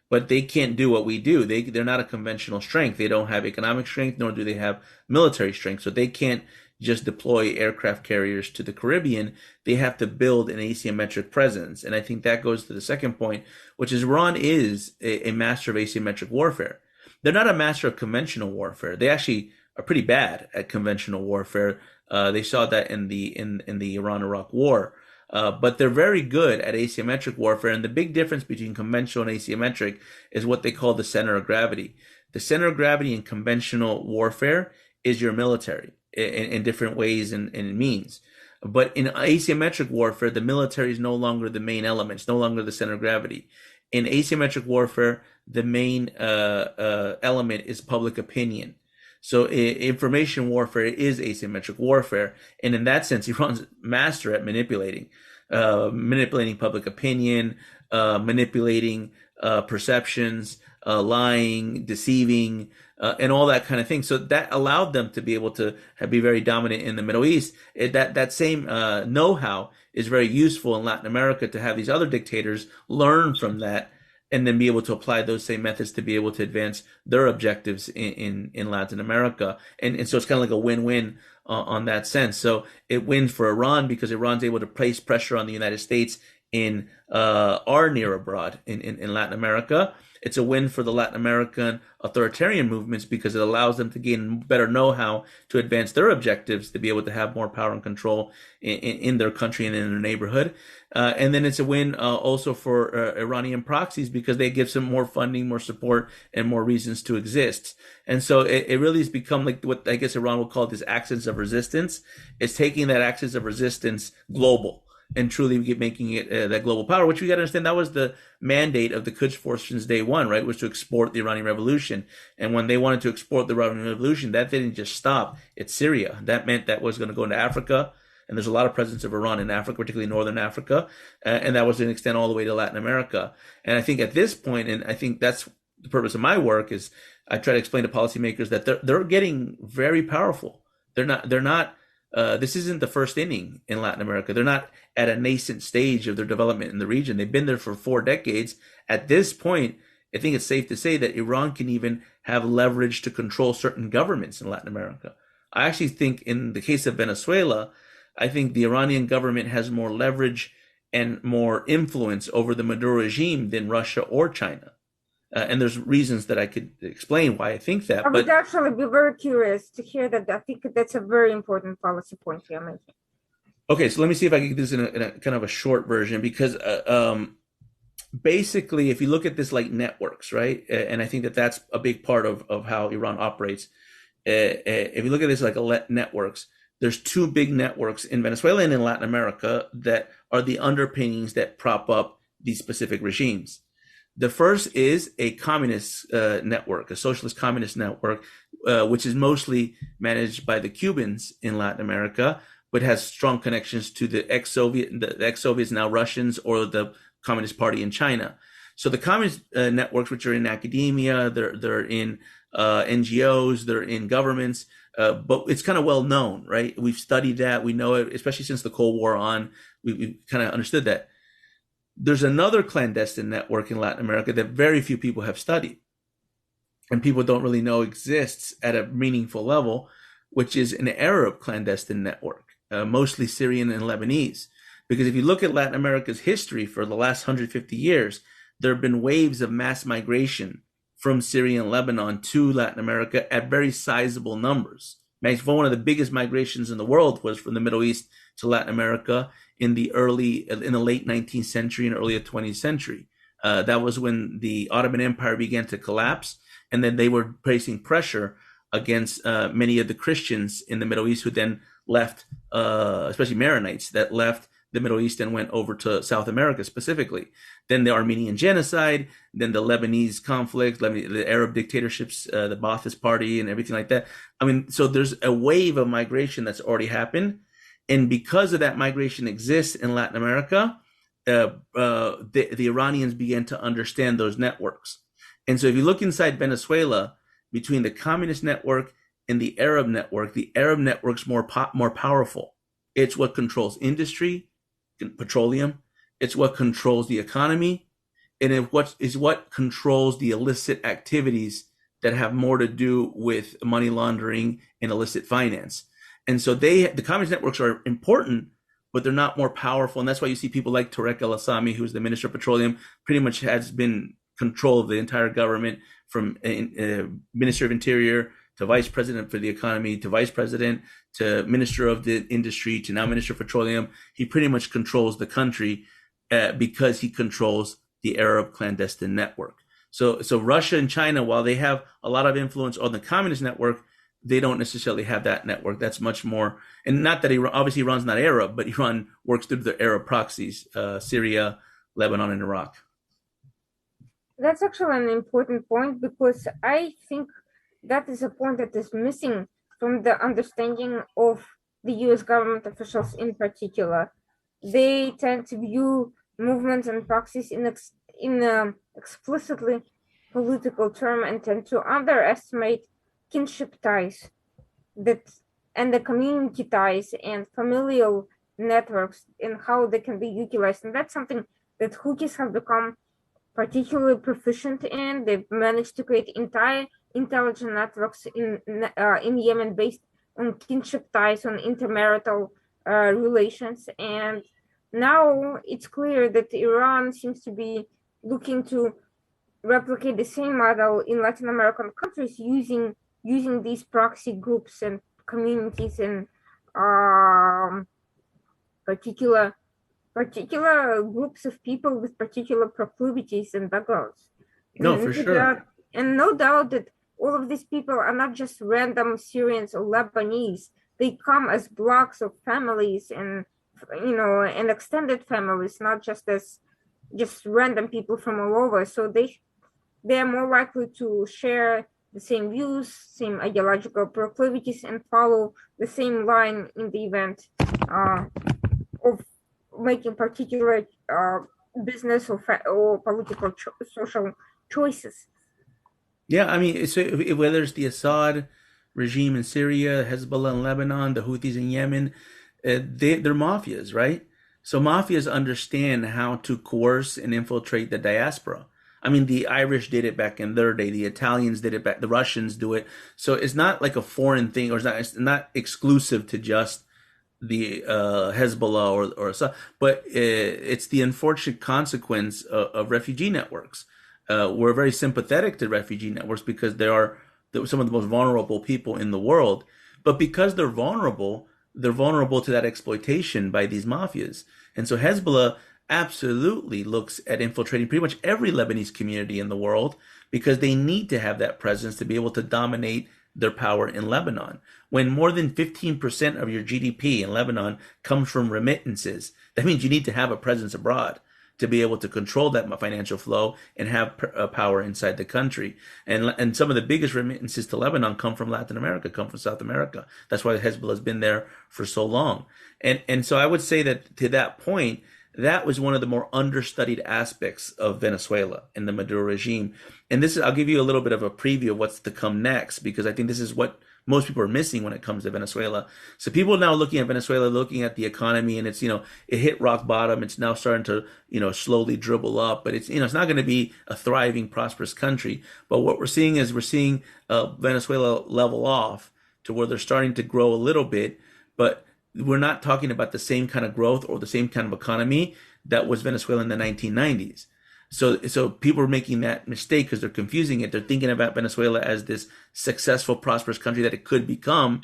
But they can't do what we do. They're not a conventional strength. They don't have economic strength, nor do they have military strength. So they can't just deploy aircraft carriers to the Caribbean. They have to build an asymmetric presence. And I think that goes to the second point, which is Iran is a master of asymmetric warfare. They're not a master of conventional warfare. They actually are pretty bad at conventional warfare. They saw that in the Iran-Iraq war. But they're very good at asymmetric warfare. And the big difference between conventional and asymmetric is what they call the center of gravity. The center of gravity in conventional warfare is your military in different ways and means. But in asymmetric warfare, the military is no longer the main element. It's no longer the center of gravity. In asymmetric warfare, the main element is public opinion. So information warfare is asymmetric warfare. And in that sense, Iran's master at manipulating public opinion, manipulating perceptions, lying, deceiving, and all that kind of thing. So that allowed them to be able to be very dominant in the Middle East. That same know-how is very useful in Latin America to have these other dictators learn from that and then be able to apply those same methods to be able to advance their objectives in Latin America. And so it's kind of like a win-win on that sense. So it wins for Iran because Iran's able to place pressure on the United States in our near abroad in Latin America. It's a win for the Latin American authoritarian movements because it allows them to gain better know-how to advance their objectives, to be able to have more power and control in their country and in their neighborhood. And then it's a win also for Iranian proxies because they give some more funding, more support, and more reasons to exist. And so it really has become like what I guess Iran will call this axis of resistance. It's taking that axis of resistance global and truly making it that global power, which we got to understand that was the mandate of the Quds Force since day one, right? Was to export the Iranian Revolution. And when they wanted to export the Iranian Revolution, that didn't just stop at Syria. That meant that was going to go into Africa. And there's a lot of presence of Iran in Africa, particularly northern Africa. And that was going to extend all the way to Latin America. And I think at this point, and I think that's the purpose of my work, is I try to explain to policymakers that they're getting very powerful. They're not this isn't the first inning in Latin America. They're not at a nascent stage of their development in the region. They've been there for 4 decades. At this point, I think it's safe to say that Iran can even have leverage to control certain governments in Latin America. I actually think in the case of Venezuela, I think the Iranian government has more leverage and more influence over the Maduro regime than Russia or China. And there's reasons that I could explain why I think that. I would actually be very curious to hear that. I think that's a very important policy point you're making. Okay, so let me see if I can get this in a kind of a short version, because basically, if you look at this like networks, right, and I think that that's a big part of how Iran operates. If you look at this like networks, there's 2 big networks in Venezuela and in Latin America that are the underpinnings that prop up these specific regimes. The first is a communist network, a socialist communist network, which is mostly managed by the Cubans in Latin America, but has strong connections to the ex-Soviets, now Russians, or the Communist Party in China. So the communist networks, which are in academia, they're in NGOs, they're in governments, but it's kind of well known, right? We've studied that, we know it, especially since the Cold War on. We kind of understood that. There's another clandestine network in Latin America that very few people have studied and people don't really know exists at a meaningful level, which is an Arab clandestine network, mostly Syrian and Lebanese. Because if you look at Latin America's history for the last 150 years, there have been waves of mass migration from Syria and Lebanon to Latin America at very sizable numbers. One of the biggest migrations in the world was from the Middle East to Latin America in the late 19th century and early 20th century. That was when the Ottoman Empire began to collapse, and then they were placing pressure against many of the Christians in the Middle East who then left, especially Maronites, that left the Middle East and went over to South America specifically. Then the Armenian genocide, then the Lebanese conflict, the Arab dictatorships, the Ba'athist Party and everything like that. I mean, so there's a wave of migration that's already happened. And because of that migration exists in Latin America, the Iranians began to understand those networks. And so if you look inside Venezuela, between the communist network and the Arab network's more powerful. It's what controls industry, petroleum. It's what controls the economy, and it's what controls the illicit activities that have more to do with money laundering and illicit finance. And so the communist networks are important, but they're not more powerful. And that's why you see people like Tarek El Assami, who's the Minister of Petroleum, pretty much has been control of the entire government, from Minister of Interior to Vice President for the Economy to Vice President to Minister of the Industry to now Minister of Petroleum. He pretty much controls the country because he controls the Arab clandestine network. So Russia and China, while they have a lot of influence on the communist network, they don't necessarily have that network. That's much more, and not that obviously Iran's not Arab, but Iran works through the Arab proxies, Syria, Lebanon, and Iraq. That's actually an important point, because I think that is a point that is missing from the understanding of the US government officials in particular. They tend to view movements and proxies in explicitly political term and tend to underestimate kinship ties and the community ties and familial networks and how they can be utilized. And that's something that Houthis have become particularly proficient in. They've managed to create entire intelligent networks in Yemen based on kinship ties, on intermarital relations. And now it's clear that Iran seems to be looking to replicate the same model in Latin American countries using these proxy groups and communities and particular groups of people with particular proclivities and backgrounds. No, for sure. And no doubt that all of these people are not just random Syrians or Lebanese. They come as blocks of families and extended families, not just as just random people from all over. So they are more likely to share the same views, same ideological proclivities, and follow the same line in the event of making particular business or political social choices. Yeah, I mean, so whether it's the Assad regime in Syria, Hezbollah in Lebanon, the Houthis in Yemen, they're mafias, right? So mafias understand how to coerce and infiltrate the diaspora. I mean, the Irish did it back in their day. The Italians did it back. The Russians do it. So it's not like a foreign thing, or it's not exclusive to just the Hezbollah or Assad, but it's the unfortunate consequence of refugee networks. We're very sympathetic to refugee networks because they are some of the most vulnerable people in the world. But because they're vulnerable to that exploitation by these mafias. And so Hezbollah absolutely looks at infiltrating pretty much every Lebanese community in the world because they need to have that presence to be able to dominate their power in Lebanon. When more than 15% of your GDP in Lebanon comes from remittances, that means you need to have a presence abroad to be able to control that financial flow and have power inside the country. And some of the biggest remittances to Lebanon come from Latin America, come from South America. That's why Hezbollah has been there for so long. And so I would say that to that point, that was one of the more understudied aspects of Venezuela and the Maduro regime. And I'll give you a little bit of a preview of what's to come next, because I think this is what most people are missing when it comes to Venezuela. So people are now looking at Venezuela, looking at the economy, and it's, it hit rock bottom. It's now starting to, slowly dribble up, but it's, it's not going to be a thriving, prosperous country. But what we're seeing is Venezuela level off to where they're starting to grow a little bit, but we're not talking about the same kind of growth or the same kind of economy that was Venezuela in the 1990s. So people are making that mistake because they're confusing it. They're thinking about Venezuela as this successful, prosperous country that it could become,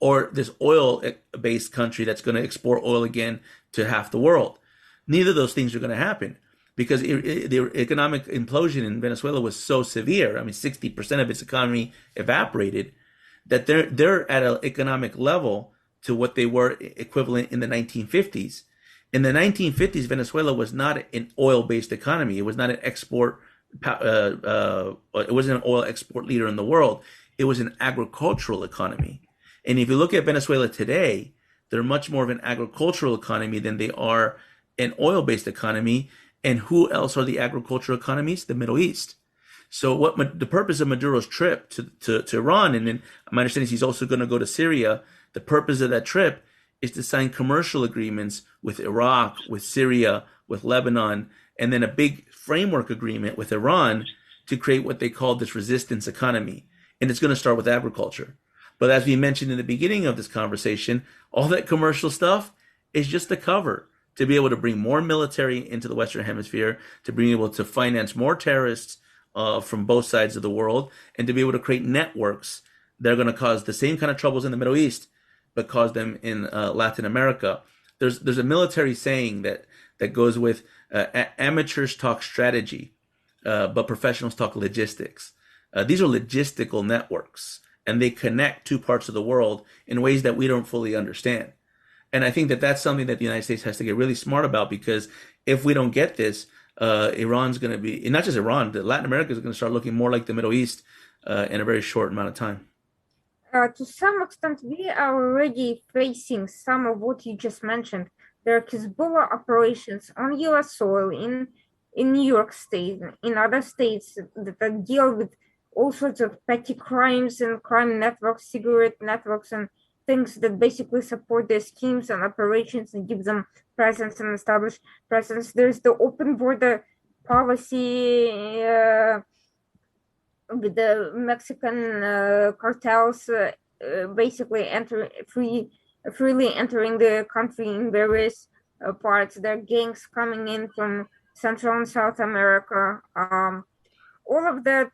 or this oil-based country that's going to export oil again to half the world. Neither of those things are going to happen because the economic implosion in Venezuela was so severe. I mean, 60% of its economy evaporated, that they're at an economic level to what they were equivalent in the 1950s. In the 1950s, Venezuela was not an oil-based economy. It was not an it wasn't an oil export leader in the world. It was an agricultural economy. And if you look at Venezuela today, they're much more of an agricultural economy than they are an oil-based economy. And who else are the agricultural economies? The Middle East. So the purpose of Maduro's trip to Iran, and then my understanding is he's also going to go to Syria. The purpose of that trip is to sign commercial agreements with Iraq, with Syria, with Lebanon, and then a big framework agreement with Iran to create what they call this resistance economy. And it's going to start with agriculture. But as we mentioned in the beginning of this conversation, all that commercial stuff is just a cover to be able to bring more military into the Western Hemisphere, to be able to finance more terrorists from both sides of the world, and to be able to create networks that are going to cause the same kind of troubles in the Middle East, but cause them in Latin America. There's a military saying that goes with amateurs talk strategy, but professionals talk logistics. These are logistical networks, and they connect two parts of the world in ways that we don't fully understand. And I think that that's something that the United States has to get really smart about, because if we don't get this, Iran's going to be, not just Iran, Latin America is going to start looking more like the Middle East in a very short amount of time. To some extent, we are already facing some of what you just mentioned. There are Hezbollah operations on U.S. soil in New York State, in other states that deal with all sorts of petty crimes and crime networks, cigarette networks, and things that basically support their schemes and operations and give them presence and establish presence. There's the open border policy with the Mexican cartels basically freely entering the country in various parts. There are gangs coming in from Central and South America. All of that,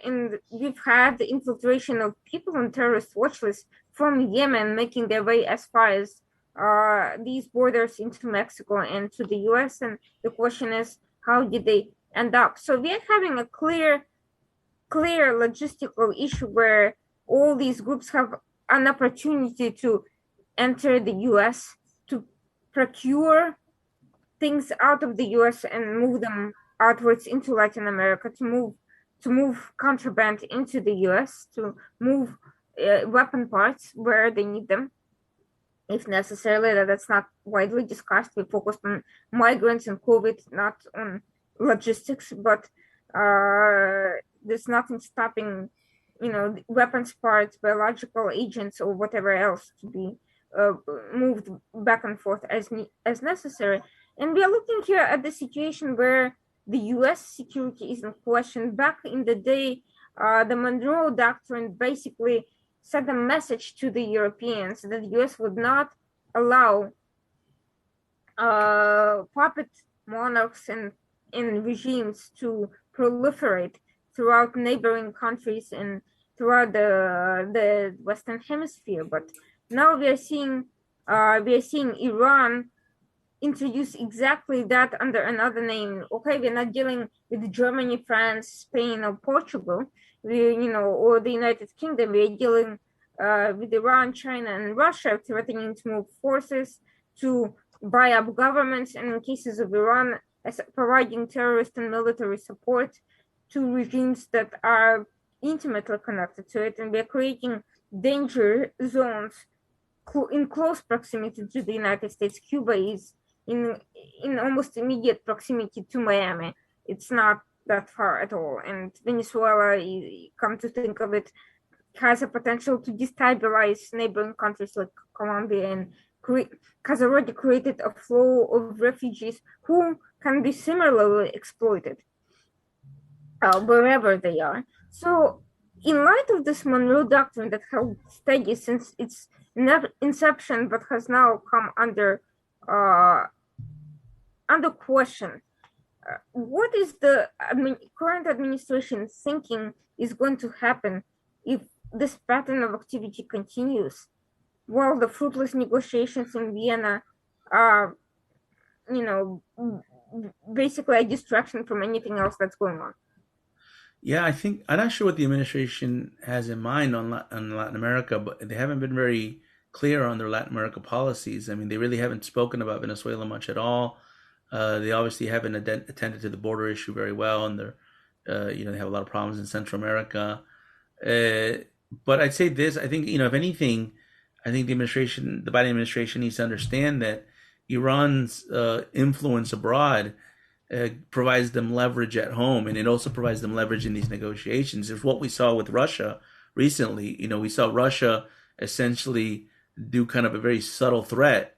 and we've had the infiltration of people on terrorist watch lists from Yemen making their way as far as these borders into Mexico and to the US. And the question is, how did they end up? So we are having a clear logistical issue where all these groups have an opportunity to enter the US, to procure things out of the US and move them outwards into Latin America, to move contraband into the US, to move weapon parts where they need them, if necessarily. That's not widely discussed. We focused on migrants and COVID, not on logistics, but there's nothing stopping, weapons parts, biological agents, or whatever else to be moved back and forth as necessary. And we are looking here at the situation where the U.S. security is in question. Back in the day, the Monroe Doctrine basically sent a message to the Europeans that the U.S. would not allow puppet monarchs and regimes to proliferate throughout neighboring countries and throughout the Western Hemisphere. But now we are seeing Iran introduce exactly that under another name. Okay, we're not dealing with Germany, France, Spain, or Portugal, or the United Kingdom. We're dealing with Iran, China, and Russia, threatening to move forces, to buy up governments, and in cases of Iran, as providing terrorist and military support to regimes that are intimately connected to it. And we're creating danger zones in close proximity to the United States. Cuba is in almost immediate proximity to Miami. It's not that far at all. And Venezuela, come to think of it, has a potential to destabilize neighboring countries like Colombia and has already created a flow of refugees who can be similarly exploited wherever they are. So, in light of this Monroe Doctrine that held steady since its inception, but has now come under question, what is the current administration thinking is going to happen if this pattern of activity continues, while the fruitless negotiations in Vienna are, basically a distraction from anything else that's going on? Yeah, I think I'm not sure what the administration has in mind on Latin America, but they haven't been very clear on their Latin America policies. I mean, they really haven't spoken about Venezuela much at all. They obviously haven't attended to the border issue very well, and they have a lot of problems in Central America. Uh, but I'd say this: I think if anything, I think the Biden administration needs to understand that Iran's influence abroad provides them leverage at home, and it also provides them leverage in these negotiations. It's what we saw with Russia recently. We saw Russia essentially do kind of a very subtle threat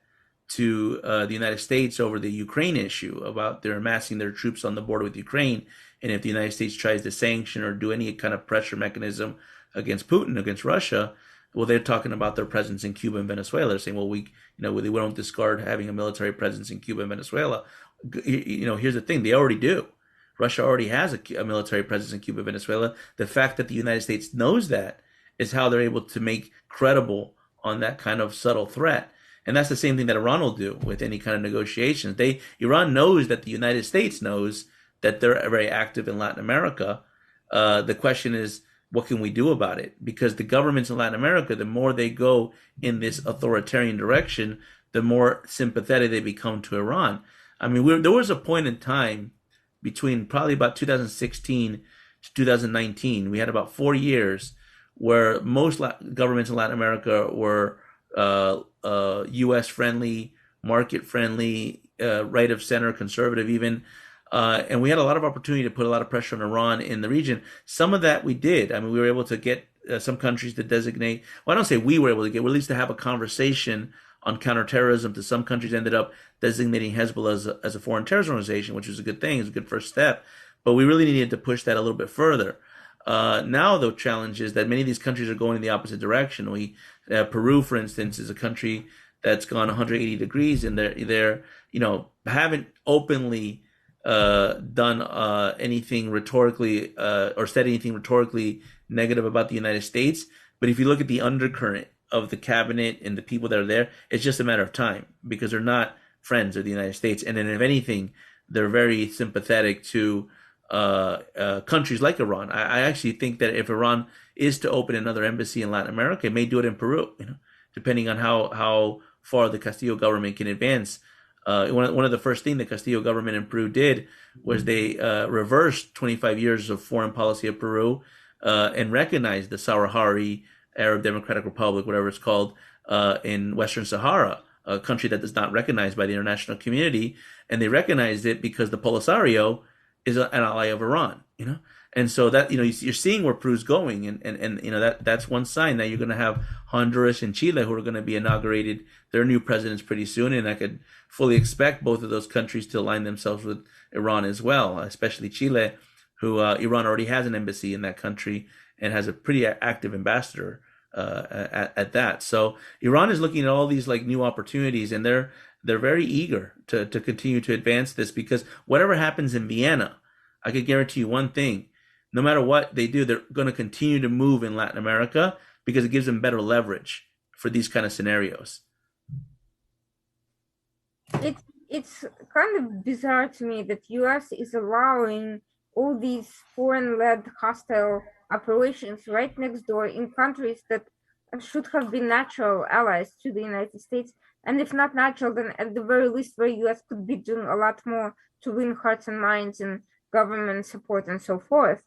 to the United States over the Ukraine issue about their amassing their troops on the border with Ukraine. And if the United States tries to sanction or do any kind of pressure mechanism against Putin, against Russia, well, they're talking about their presence in Cuba and Venezuela. They're saying, well, we don't discard having a military presence in Cuba and Venezuela. Here's the thing: they already do. Russia already has a military presence in Cuba and Venezuela. The fact that the United States knows that is how they're able to make credible on that kind of subtle threat. And that's the same thing that Iran will do with any kind of negotiations. Iran knows that the United States knows that they're very active in Latin America. The question is, what can we do about it? Because the governments in Latin America, the more they go in this authoritarian direction, the more sympathetic they become to Iran. I mean, there was a point in time between probably about 2016 to 2019. We had about 4 years where most governments in Latin America were U.S. friendly, market friendly, right of center, conservative even. And we had a lot of opportunity to put a lot of pressure on Iran in the region. Some of that we did. I mean, we were able to get some countries to designate. Well, I don't say we were able to get. We're at least to have a conversation on counterterrorism. To some countries ended up designating Hezbollah as a foreign terrorist organization, which was a good thing. It's a good first step. But we really needed to push that a little bit further. Now the challenge is that many of these countries are going in the opposite direction. Peru, for instance, is a country that's gone 180 degrees, and they're haven't openly done anything rhetorically or said anything rhetorically negative about the United States. But if you look at the undercurrent of the cabinet and the people that are there, it's just a matter of time because they're not friends of the United States. And then if anything, they're very sympathetic to countries like Iran. I actually think that if Iran is to open another embassy in Latin America, it may do it in Peru, depending on how far the Castillo government can advance. One of the first things the Castillo government in Peru did was they reversed 25 years of foreign policy of Peru and recognized the Sahrawi Arab Democratic Republic, whatever it's called, in Western Sahara, a country that is not recognized by the international community. And they recognized it because the Polisario is an ally of Iran, And so that, you're seeing where Peru's going. And that's one sign. Now you're going to have Honduras and Chile who are going to be inaugurated their new presidents pretty soon. And I could fully expect both of those countries to align themselves with Iran as well, especially Chile, who Iran already has an embassy in that country and has a pretty active ambassador at that. So Iran is looking at all these like new opportunities, and they're very eager to continue to advance this, because whatever happens in Vienna, I could guarantee you one thing: no matter what they do, they're going to continue to move in Latin America because it gives them better leverage for these kind of scenarios. It's kind of bizarre to me that U.S. is allowing all these foreign-led hostile operations right next door in countries that should have been natural allies to the United States. And if not natural, then at the very least, where U.S. could be doing a lot more to win hearts and minds and government support and so forth.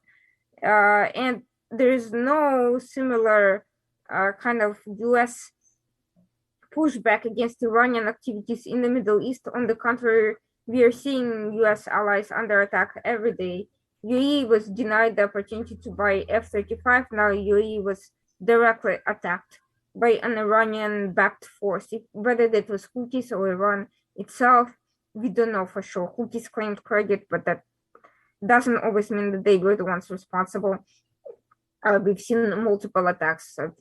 And there is no similar kind of U.S. pushback against Iranian activities in the Middle East. On the contrary, we are seeing U.S. allies under attack every day. UAE was denied the opportunity to buy F-35. Now UAE was directly attacked by an Iranian-backed force. Whether that was Houthis or Iran itself, we don't know for sure. Houthis claimed credit, but that doesn't always mean that they were the ones responsible. We've seen multiple attacks at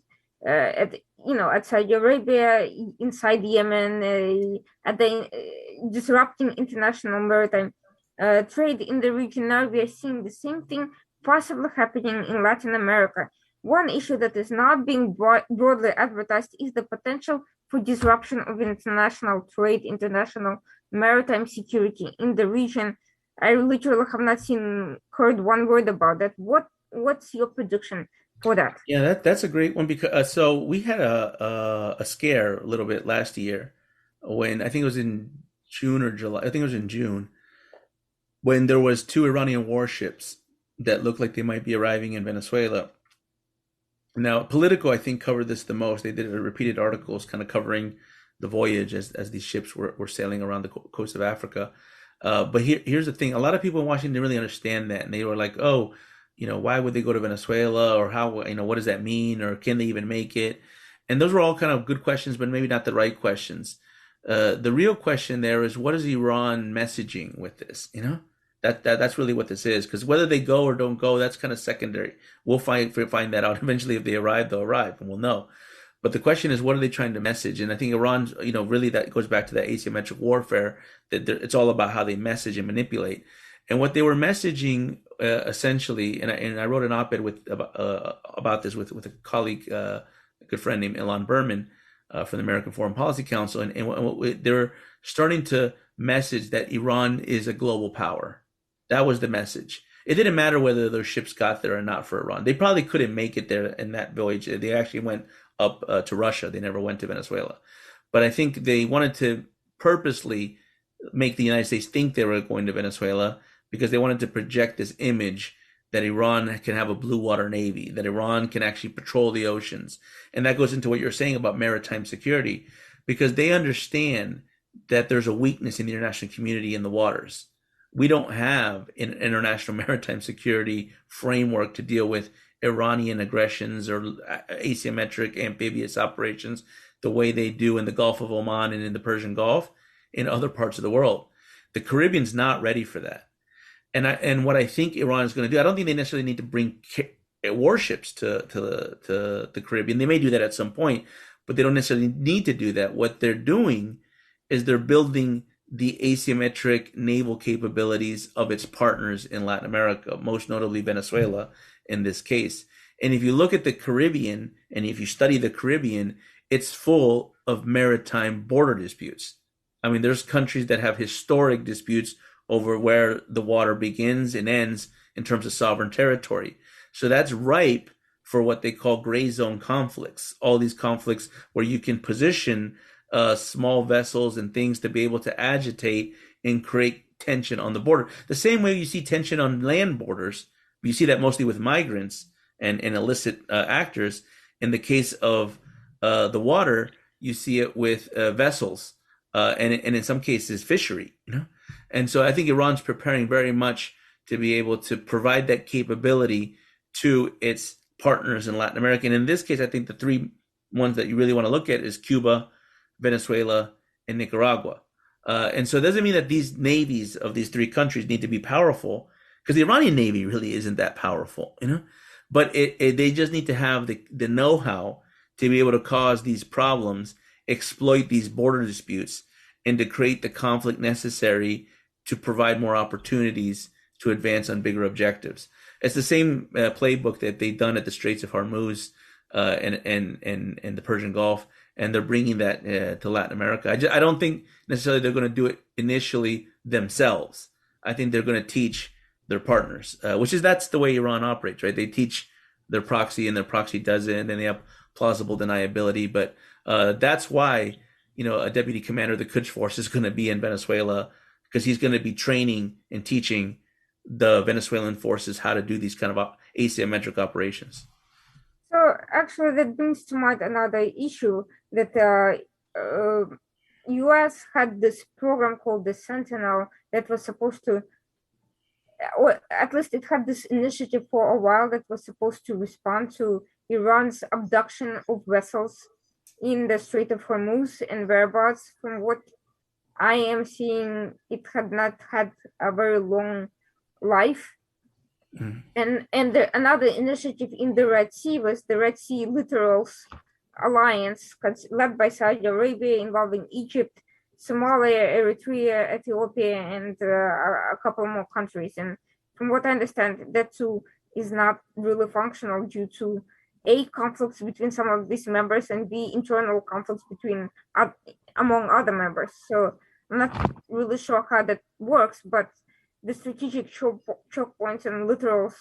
at Saudi Arabia, inside Yemen, at the disrupting international maritime trade in the region. Now we are seeing the same thing possibly happening in Latin America. One issue that is not being broadly advertised is the potential for disruption of international trade, international maritime security in the region. I literally have not heard one word about that. What's your prediction for that? Yeah, that's a great one because so we had a scare a little bit last year when I think it was in June or July. I think it was in June when there was two Iranian warships that looked like they might be arriving in Venezuela. Now, Politico, I think, covered this the most. They did repeated articles kind of covering the voyage as these ships were sailing around the coast of Africa. But here's the thing. A lot of people in Washington didn't really understand that. And they were like, oh, why would they go to Venezuela, or how, what does that mean? Or can they even make it? And those were all kind of good questions, but maybe not the right questions. The real question there is, what is Iran messaging with this? That's really what this is, because whether they go or don't go, that's kind of secondary. We'll find that out eventually. If they arrive, they'll arrive, and we'll know. But the question is, what are they trying to message? And I think Iran's, really that goes back to that asymmetric warfare. That it's all about how they message and manipulate. And what they were messaging essentially, and I wrote an op-ed about this with a colleague, a good friend named Ilan Berman from the American Foreign Policy Council, and they're starting to message that Iran is a global power. That was the message. It didn't matter whether those ships got there or not for Iran. They probably couldn't make it there in that voyage. They actually went up to Russia. They never went to Venezuela. But I think they wanted to purposely make the United States think they were going to Venezuela because they wanted to project this image that Iran can have a blue water navy, that Iran can actually patrol the oceans. And that goes into what you're saying about maritime security, because they understand that there's a weakness in the international community in the waters. We don't have an international maritime security framework to deal with Iranian aggressions or asymmetric amphibious operations the way they do in the Gulf of Oman and in the Persian Gulf in other parts of the world. The Caribbean's not ready for that. And what I think Iran is going to do, I don't think they necessarily need to bring warships to the Caribbean. They may do that at some point, but they don't necessarily need to do that. What they're doing is they're building the asymmetric naval capabilities of its partners in Latin America, most notably Venezuela in this case. And if you look at the Caribbean, and if you study the Caribbean, it's full of maritime border disputes. I mean, there's countries that have historic disputes over where the water begins and ends in terms of sovereign territory. So that's ripe for what they call gray zone conflicts, all these conflicts where you can position small vessels and things to be able to agitate and create tension on the border. The same way you see tension on land borders, you see that mostly with migrants and illicit actors. In the case of the water, you see it with vessels and in some cases fishery. And so I think Iran's preparing very much to be able to provide that capability to its partners in Latin America. And in this case, I think the three ones that you really want to look at is Cuba, Venezuela, and Nicaragua. And so it doesn't mean that these navies of these three countries need to be powerful, because the Iranian Navy really isn't that powerful, but they just need to have the know-how to be able to cause these problems, exploit these border disputes, and to create the conflict necessary to provide more opportunities to advance on bigger objectives. It's the same playbook that they've done at the Straits of Hormuz and the Persian Gulf, and they're bringing that to Latin America. I don't think necessarily they're going to do it initially themselves. I think they're going to teach their partners, that's the way Iran operates, right? They teach their proxy, and their proxy does it, and then they have plausible deniability. But that's why a deputy commander of the Quds Force is going to be in Venezuela, because he's going to be training and teaching the Venezuelan forces how to do these kind of asymmetric operations. So actually, that brings to mind another issue that U.S. had this program called the Sentinel that was supposed to, or at least it had this initiative for a while that was supposed to respond to Iran's abduction of vessels in the Strait of Hormuz and whereabouts. From what I am seeing, it had not had a very long life. Mm. And another initiative in the Red Sea was the Red Sea Littorals Alliance, led by Saudi Arabia, involving Egypt, Somalia, Eritrea, Ethiopia, and a couple more countries. And from what I understand, that too is not really functional due to A, conflicts between some of these members, and B, internal conflicts between among other members. So I'm not really sure how that works, but the strategic choke points and littorals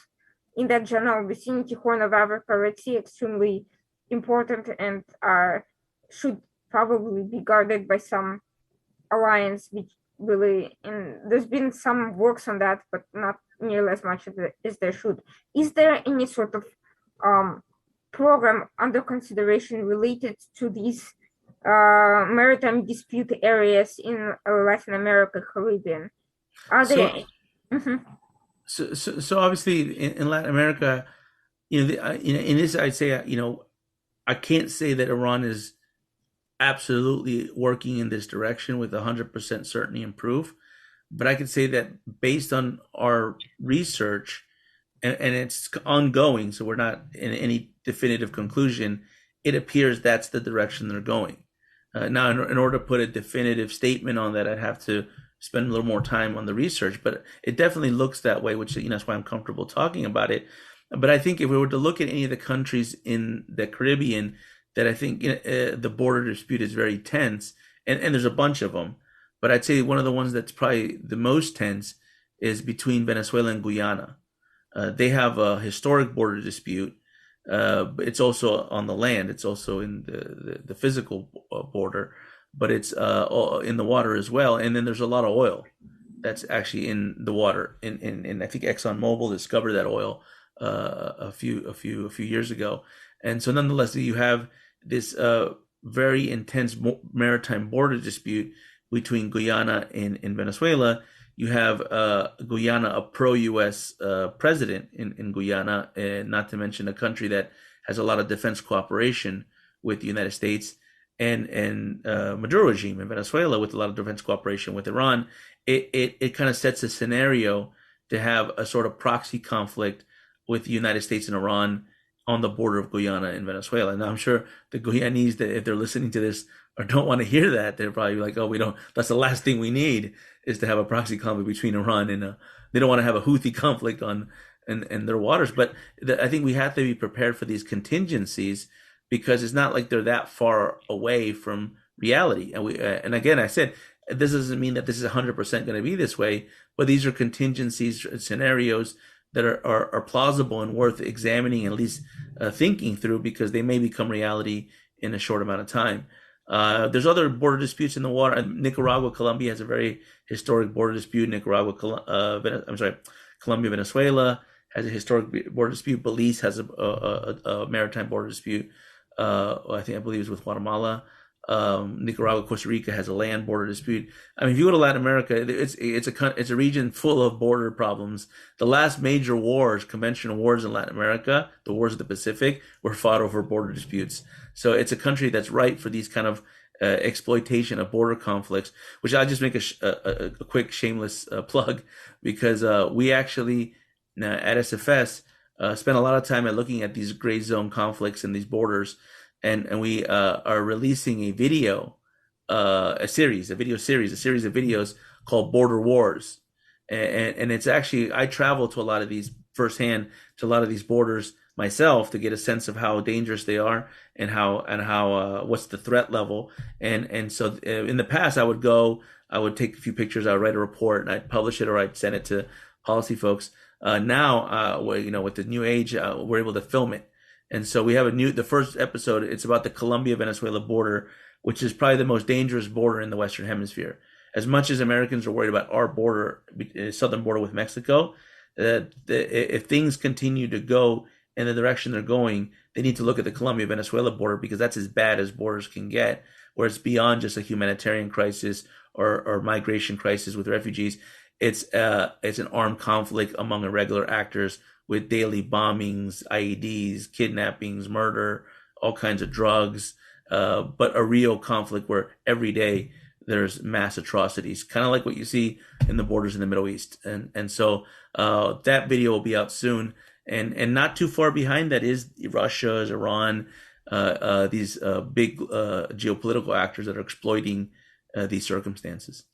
in that general vicinity, Horn of Africa, Red Sea, extremely important and should probably be guarded by some alliance, which really, and there's been some works on that, but not nearly as much as there should. Is there any sort of program under consideration related to these maritime dispute areas in Latin America, Caribbean? Are there? So, Mhm. so obviously in Latin America, in this, I'd say, I can't say that Iran is absolutely working in this direction with 100% certainty and proof, but I can say that based on our research, and it's ongoing, so we're not in any definitive conclusion, it appears that's the direction they're going. Now, in order to put a definitive statement on that, I'd have to spend a little more time on the research, but it definitely looks that way, which that's why I'm comfortable talking about it. But I think if we were to look at any of the countries in the Caribbean that I think the border dispute is very tense, and there's a bunch of them, but I'd say one of the ones that's probably the most tense is between Venezuela and Guyana. They have a historic border dispute. But it's also on the land. It's also in the physical border, but it's in the water as well. And then there's a lot of oil that's actually in the water. And I think ExxonMobil discovered that oil a few years ago. And so nonetheless, you have this very intense maritime border dispute between Guyana and Venezuela. You have Guyana, a pro-U.S. President in Guyana, and not to mention a country that has a lot of defense cooperation with the United States, and Maduro regime in Venezuela with a lot of defense cooperation with Iran. It kind of sets a scenario to have a sort of proxy conflict with the United States and Iran on the border of Guyana and Venezuela. Now, I'm sure the Guyanese, that if they're listening to this or don't want to hear that, they're probably like, "Oh, we don't. That's the last thing we need is to have a proxy conflict between Iran and they don't want to have a Houthi conflict on in their waters." But I think we have to be prepared for these contingencies because it's not like they're that far away from reality. And and again, I said this doesn't mean that this is 100% going to be this way, but these are contingencies, scenarios that are plausible and worth examining, at least thinking through, because they may become reality in a short amount of time. There's other border disputes in the water. Nicaragua, Colombia has a very historic border dispute. Colombia, Venezuela has a historic border dispute. Belize has a maritime border dispute. I believe it's with Guatemala. Nicaragua, Costa Rica has a land border dispute. I mean, if you go to Latin America, it's a region full of border problems. The last major wars, conventional wars in Latin America, the wars of the Pacific, were fought over border disputes. So it's a country that's ripe for these kind of exploitation of border conflicts. Which I'll just make a quick shameless plug, because we actually at SFS spend a lot of time at looking at these gray zone conflicts and these borders. And we are releasing a series of videos called Border Wars. And it's actually, I travel to a lot of these firsthand, to a lot of these borders myself, to get a sense of how dangerous they are and how what's the threat level. And so in the past, I would take a few pictures, I would write a report, and I'd publish it, or I'd send it to policy folks. Now, with the new age, we're able to film it. And so we have the first episode, it's about the Colombia-Venezuela border, which is probably the most dangerous border in the Western Hemisphere. As much as Americans are worried about our border, southern border with Mexico, if things continue to go in the direction they're going, they need to look at the Colombia-Venezuela border, because that's as bad as borders can get, where it's beyond just a humanitarian crisis or migration crisis with refugees. it's an armed conflict among irregular actors with daily bombings, IEDs, kidnappings, murder, all kinds of drugs, but a real conflict where every day there's mass atrocities, kind of like what you see in the borders in the Middle East. And so that video will be out soon, and not too far behind that is Russia, is Iran, these big geopolitical actors that are exploiting these circumstances.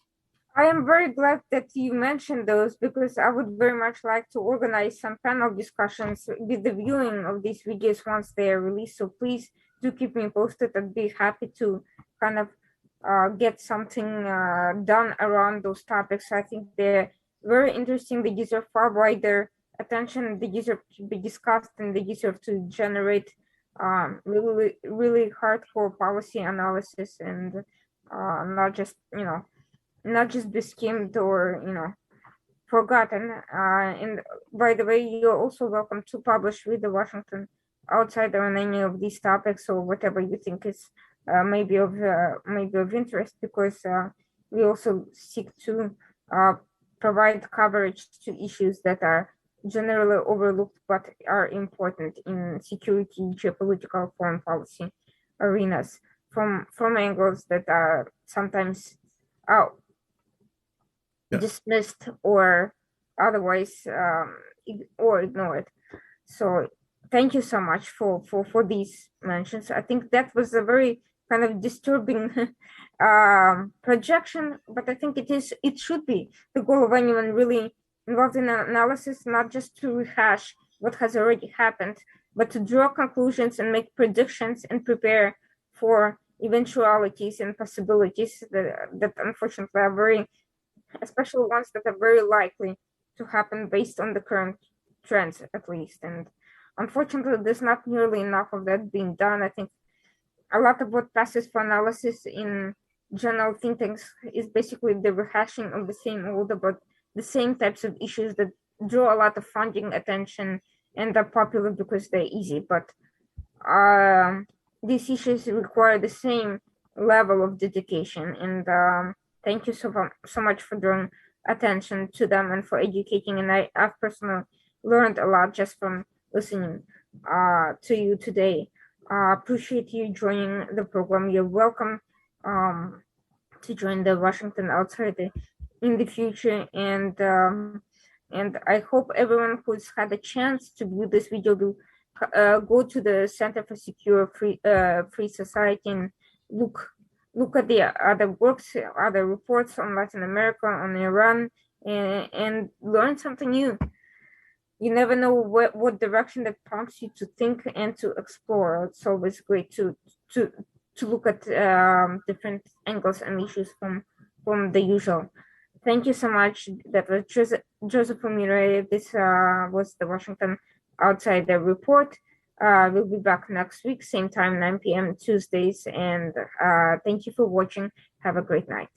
I am very glad that you mentioned those because I would very much like to organize some panel discussions with the viewing of these videos once they are released. So please do keep me posted. I'd be happy to kind of get something done around those topics. I think they're very interesting. They deserve far wider attention. They deserve to be discussed, and they deserve to generate really, really hardcore policy analysis and not just, not just be skimmed or forgotten. And by the way, you're also welcome to publish with the Washington Outsider on any of these topics or whatever you think is maybe of interest, because we also seek to provide coverage to issues that are generally overlooked but are important in security, geopolitical, foreign policy arenas from angles that are sometimes Yeah. dismissed or otherwise or ignored. So thank you so much for these mentions. I think that was a very kind of disturbing projection, but I think it should be the goal of anyone really involved in analysis, not just to rehash what has already happened, but to draw conclusions and make predictions and prepare for eventualities and possibilities that unfortunately are very, especially ones that are very likely to happen based on the current trends, at least. And unfortunately, there's not nearly enough of that being done. I think a lot of what passes for analysis in general think tanks is basically the rehashing of the same old about the same types of issues that draw a lot of funding attention and are popular because they're easy. But these issues require the same level of dedication. And thank you so much for drawing attention to them and for educating. And I've personally learned a lot just from listening to you today. Appreciate you joining the program. You're welcome to join the Washington Outsider in the future. And I hope everyone who's had a chance to view this video will go to the Center for Secure Free Society and look at the other works, other reports on Latin America, on Iran, and learn something new. You never know what direction that prompts you to think and to explore. It's always great to look at different angles and issues from the usual. Thank you so much. That was Joseph Humire. This was the Washington Outsider Report. We'll be back next week, same time, 9 p.m. Tuesdays. And thank you for watching. Have a great night.